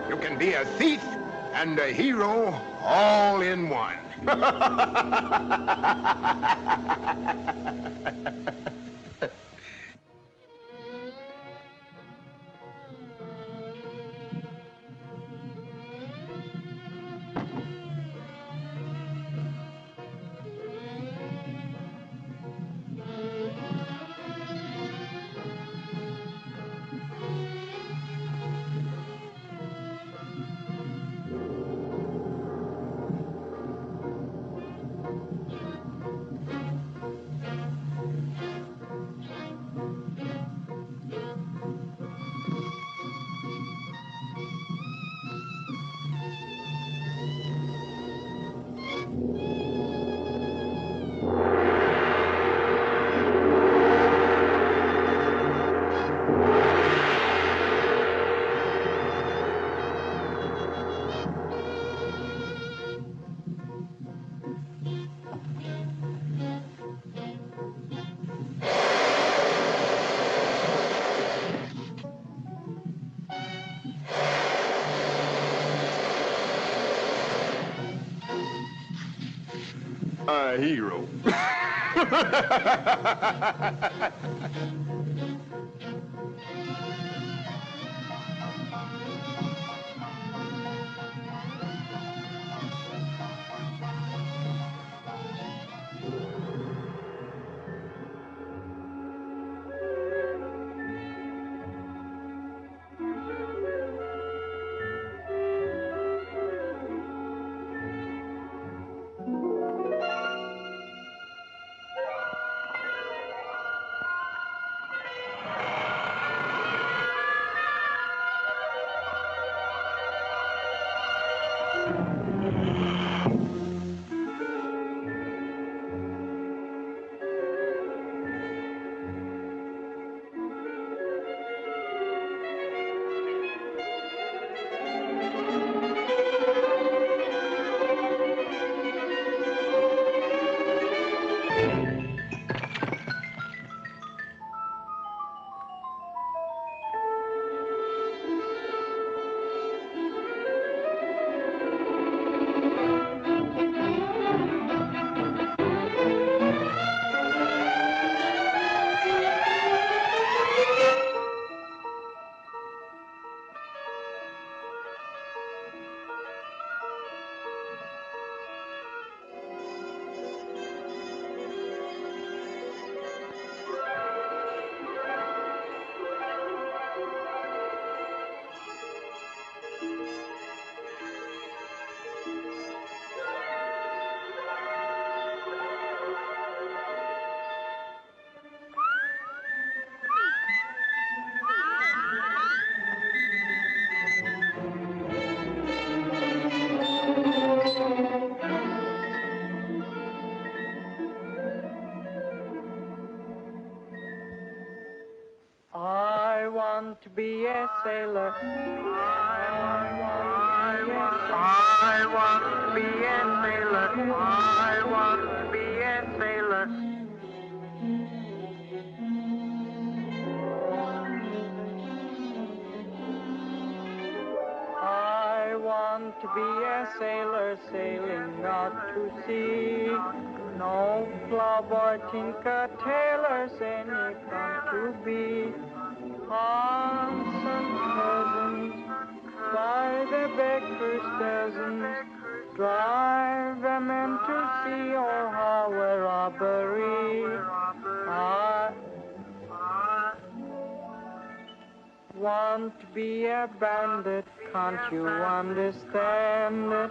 You can be a thief and a hero all in one. A hero. I want to be a sailor. I want to be a sailor. I want to be a sailor. I want to be a sailor sailing out to sea. No plowboy, tinker, tailors, any come to be. Aunts and cousins, by the baker's dozens, drive them in to sea or how a robbery. I want to be a bandit, can't you understand it?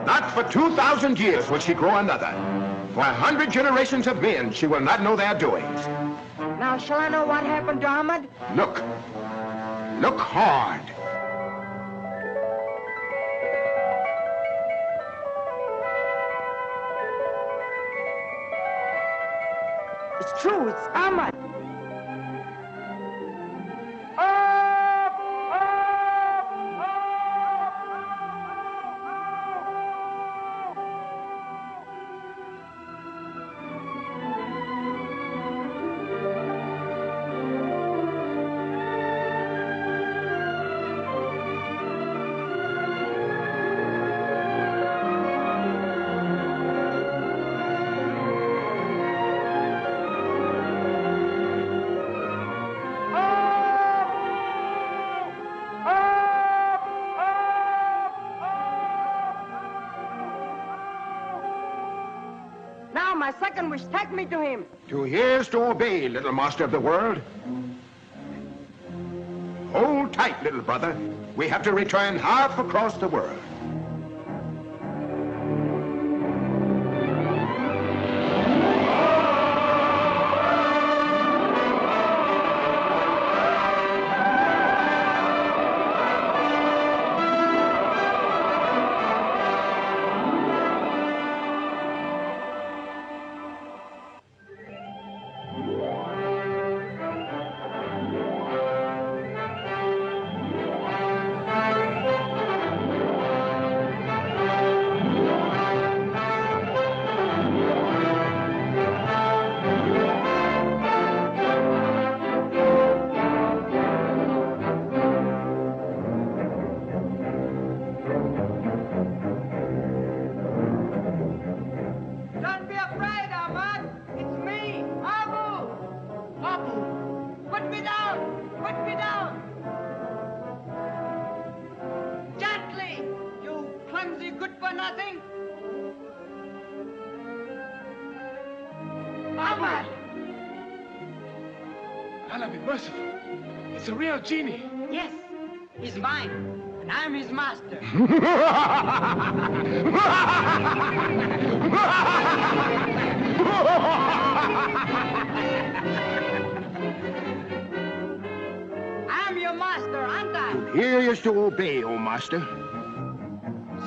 Not for 2,000 years will she grow another. For 100 generations of men, she will not know their doings. Now, shall I know what happened to Ahmad? Look. Look hard. It's true, it's Ahmad. My second wish, take me to him. 2 years to obey, little master of the world. Hold tight, little brother. We have to return half across the world. Allah be merciful. It's a real genie. Yes, he's mine, and I'm his master. I'm your master, aren't I? Here is to obey, O master.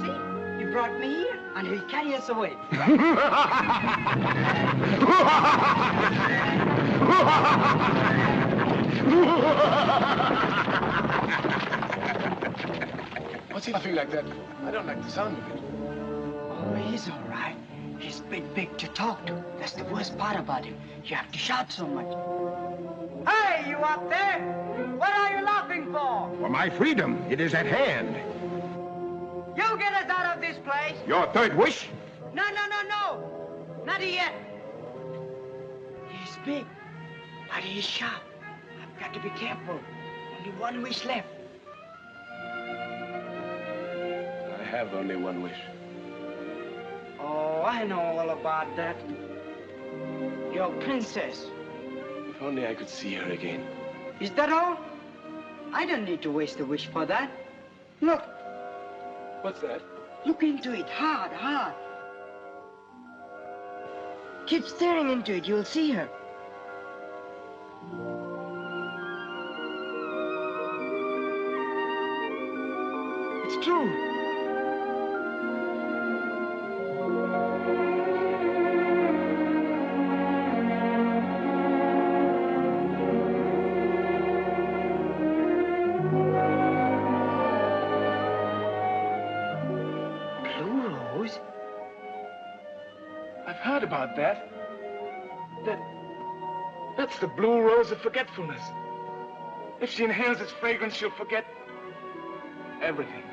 See, he brought me here, and he'll carry us away. What's he laughing like that for? I don't like the sound of it. Oh, he's all right. He's big to talk to. That's the worst part about him. You have to shout so much. Hey, you up there? What are you laughing for? For my freedom, it is at hand. You get us out of this place. Your third wish? No. Not yet. He's big, but he's sharp. I've got to be careful. Only one wish left. I have only one wish. Oh, I know all about that. Your princess. If only I could see her again. Is that all? I don't need to waste a wish for that. Look. What's that? Look into it hard. Keep staring into it, you'll see her. It's true. I've heard about that. That's the blue rose of forgetfulness. If she inhales its fragrance, she'll forget everything.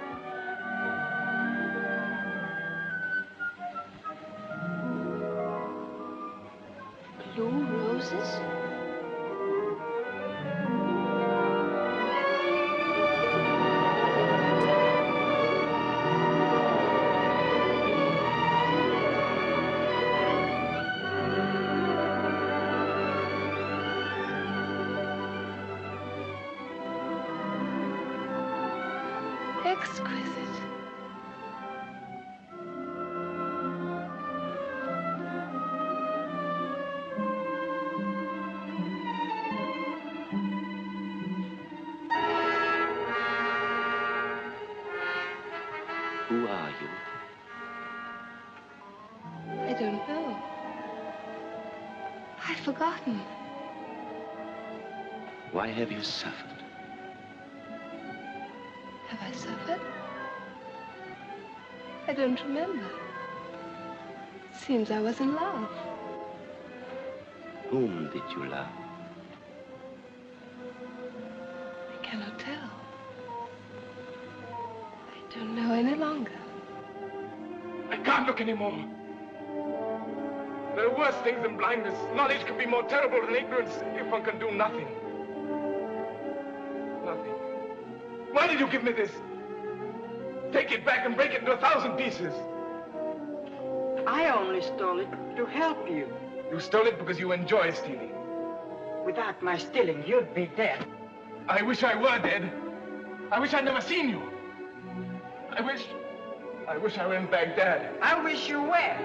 Blue roses? Exquisite. No. I'd forgotten. Why have you suffered? Have I suffered? I don't remember. It seems I was in love. Whom did you love? I cannot tell. I don't know any longer. I can't look anymore. There are worse things than blindness. Knowledge can be more terrible than ignorance if one can do nothing. Nothing. Why did you give me this? Take it back and break it into 1,000 pieces. I only stole it to help you. You stole it because you enjoy stealing. Without my stealing, you'd be dead. I wish I were dead. I wish I'd never seen you. I wish I were in Baghdad. I wish you were.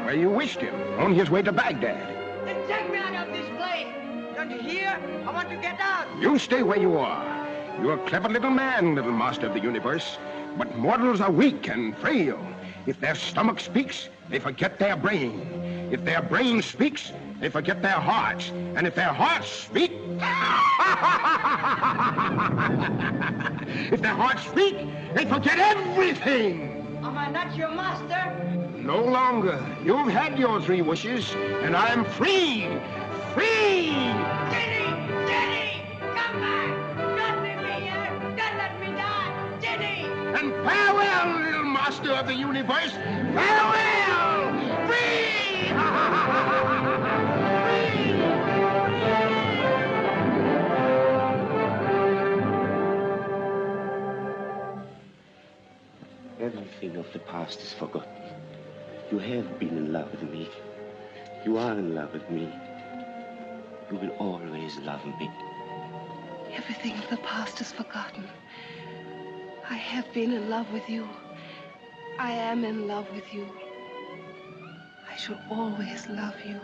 Where you wished him, on his way to Baghdad. Then take me out of this place. Don't you hear? I want to get out. You stay where you are. You're a clever little man, little master of the universe. But mortals are weak and frail. If their stomach speaks, they forget their brain. If their brain speaks, they forget their hearts. And if their hearts speak... if their hearts speak, they forget everything. Am I not your master? No longer. You've had your 3 wishes, and I'm free. Free! Jenny! Jenny! Come back! Don't leave me here! Don't let me die! Jenny! And farewell, little master of the universe! Farewell! Free! Everything of the past is forgotten. You have been in love with me. You are in love with me. You will always love me. Everything of the past is forgotten. I have been in love with you. I am in love with you. I shall always love you.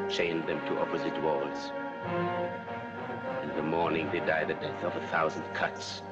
Chained them to opposite walls. In the morning, they die the death of 1,000 cuts.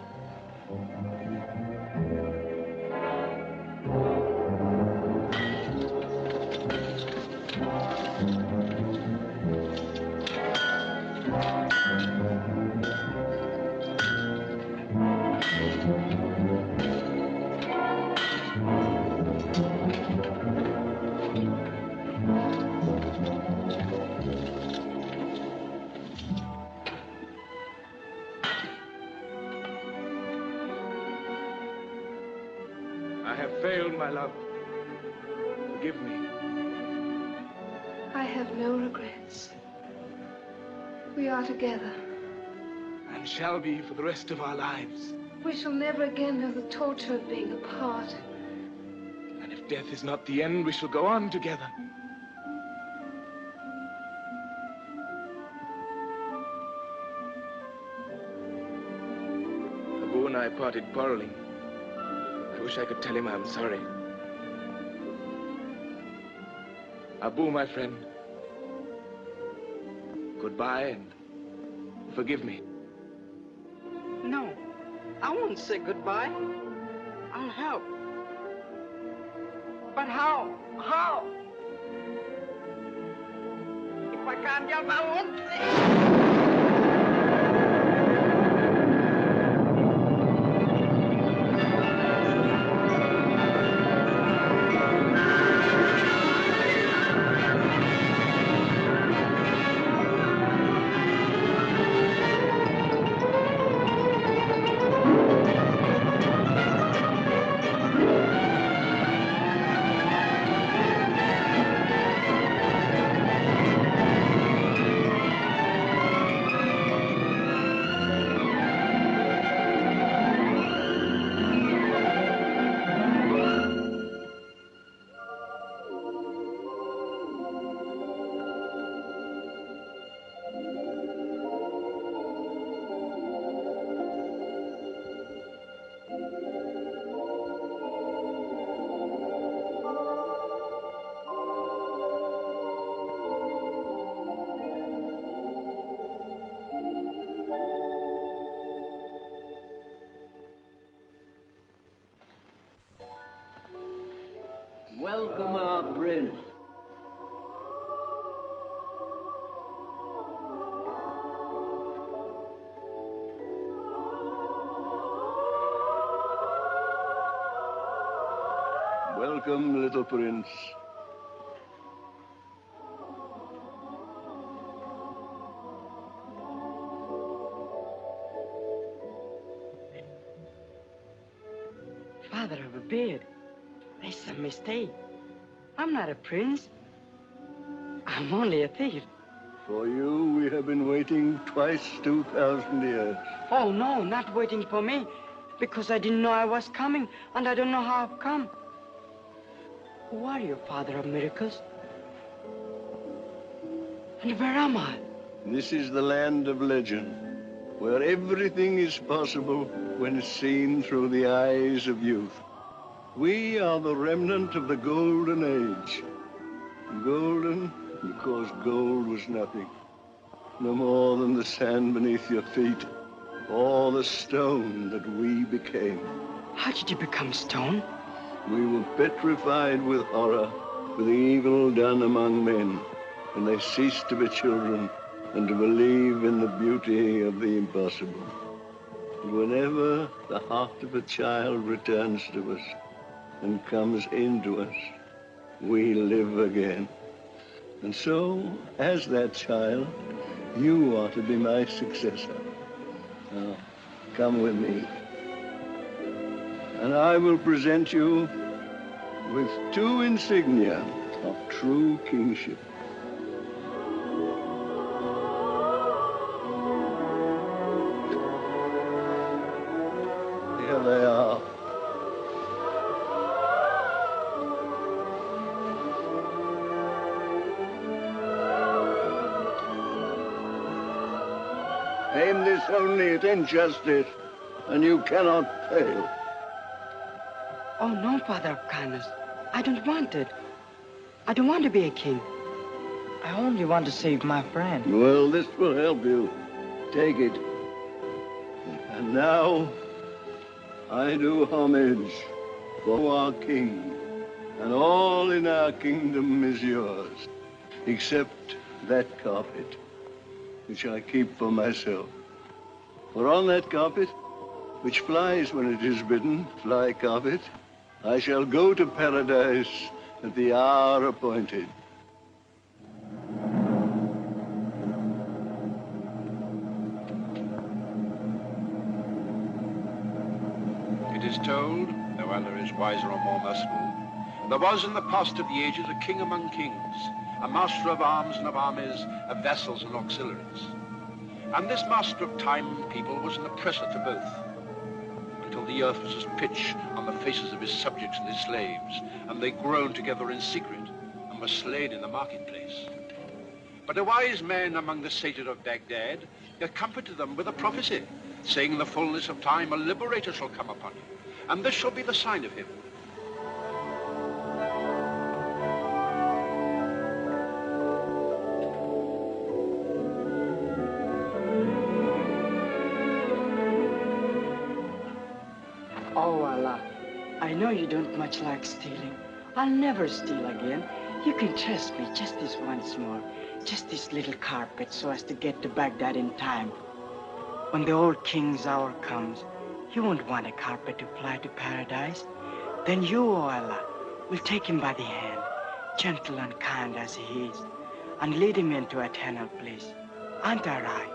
My love, forgive me. I have no regrets. We are together. And shall be for the rest of our lives. We shall never again know the torture of being apart. And if death is not the end, we shall go on together. Abu and I parted quarreling. I wish I could tell him I'm sorry. Abu, my friend, goodbye and forgive me. No, I won't say goodbye. I'll help. But how? How? If I can't help, I won't say. Welcome, our prince. Welcome, little prince. Father of a beard. That's a mistake. I'm not a prince. I'm only a thief. For you, we have been waiting twice 2,000 years. Oh, no, not waiting for me. Because I didn't know I was coming, and I don't know how I've come. Who are you, Father of Miracles? And where am I? This is the land of legend, where everything is possible when seen through the eyes of youth. We are the remnant of the Golden Age. Golden because gold was nothing. No more than the sand beneath your feet, or the stone that we became. How did you become stone? We were petrified with horror for the evil done among men, and they ceased to be children and to believe in the beauty of the impossible. Whenever the heart of a child returns to us and comes into us, we live again. And so, as that child, you are to be my successor. Now, come with me. And I will present you with two insignia of true kingship. Here they are. Aim this only at injustice, and you cannot fail. Oh, no, Father of Kindness. I don't want it. I don't want to be a king. I only want to save my friend. Well, this will help you. Take it. And now, I do homage for our king, and all in our kingdom is yours, except that carpet, which I keep for myself. For on that carpet, which flies when it is bidden, fly carpet, I shall go to paradise at the hour appointed. It is told, though Allah is wiser or more merciful, there was in the past of the ages a king among kings, a master of arms and of armies, of vessels and auxiliaries. And this master of time and people was an oppressor to both. the earth was as pitch on the faces of his subjects and his slaves, and they groaned together in secret, and were slain in the marketplace. But a wise man among the sated of Baghdad comforted them with a prophecy, saying in the fullness of time a liberator shall come upon you, and this shall be the sign of him. Oh, Allah, I know you don't much like stealing. I'll never steal again. You can trust me just this once more. Just this little carpet so as to get to Baghdad in time. When the old king's hour comes, he won't want a carpet to fly to paradise. Then you, O Allah, will take him by the hand, gentle and kind as he is, and lead him into eternal bliss. Aren't I right?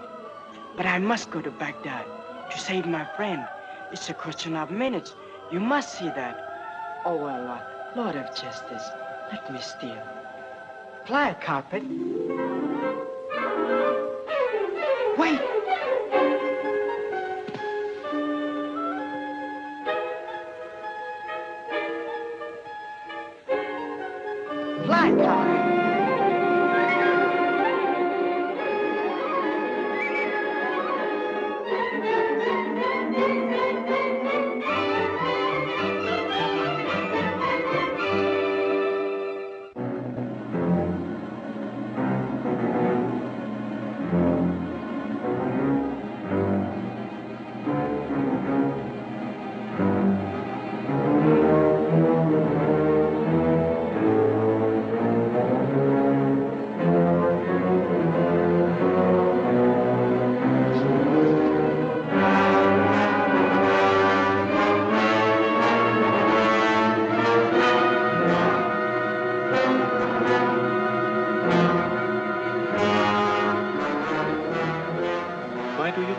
But I must go to Baghdad to save my friend. It's a question of minutes. You must see that. Oh, Allah, Lord of Justice, let me steal. Fly a carpet. Wait! Fly a carpet.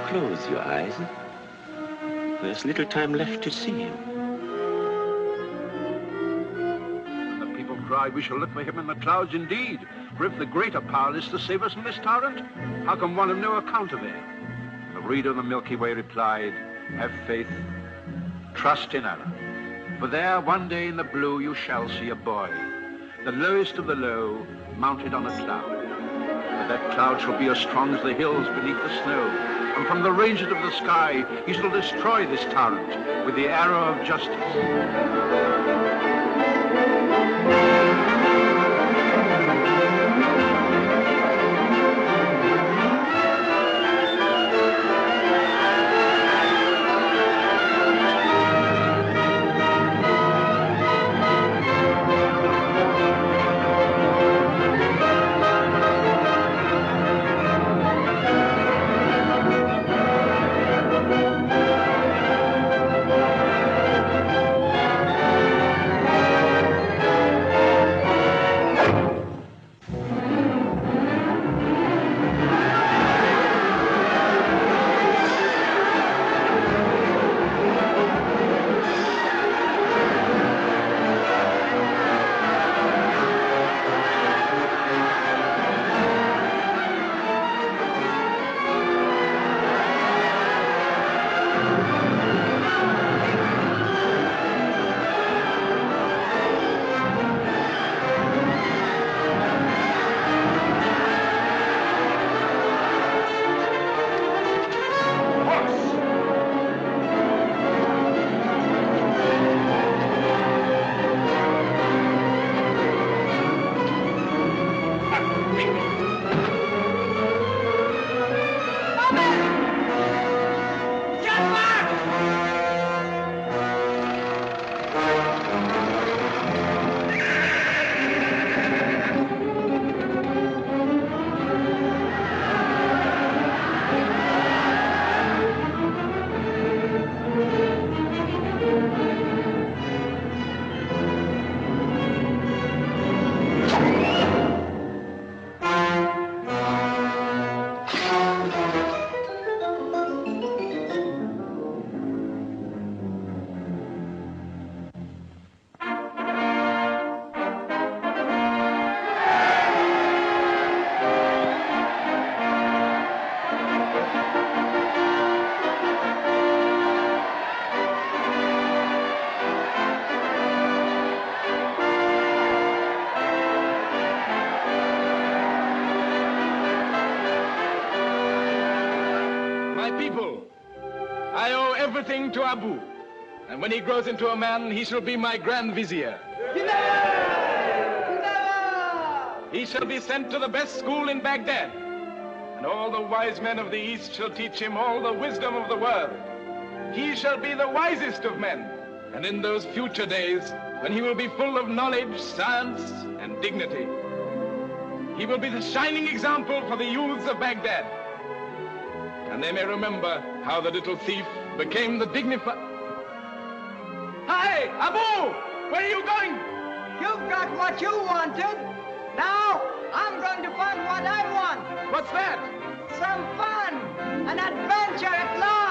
Close your eyes. There's little time left to see him. And the people cried, we shall look for him in the clouds indeed. For if the greater power is to save us from this tyrant, how can one of no account avail? And the reader of the Milky Way replied, have faith, trust in Allah. For there one day in the blue you shall see a boy, the lowest of the low, mounted on a cloud. But that cloud shall be as strong as the hills beneath the snow. And from the ranges of the sky, he shall destroy this tyrant with the arrow of justice. people, I owe everything to Abu. And when he grows into a man, he shall be my Grand Vizier. He shall be sent to the best school in Baghdad. And all the wise men of the East shall teach him all the wisdom of the world. He shall be the wisest of men. And in those future days, when he will be full of knowledge, science, and dignity, he will be the shining example for the youths of Baghdad. And they may remember how the little thief became the dignified... Hi, Abu! Where are you going? You've got what you wanted. Now, I'm going to find what I want. What's that? Some fun, an adventure at large.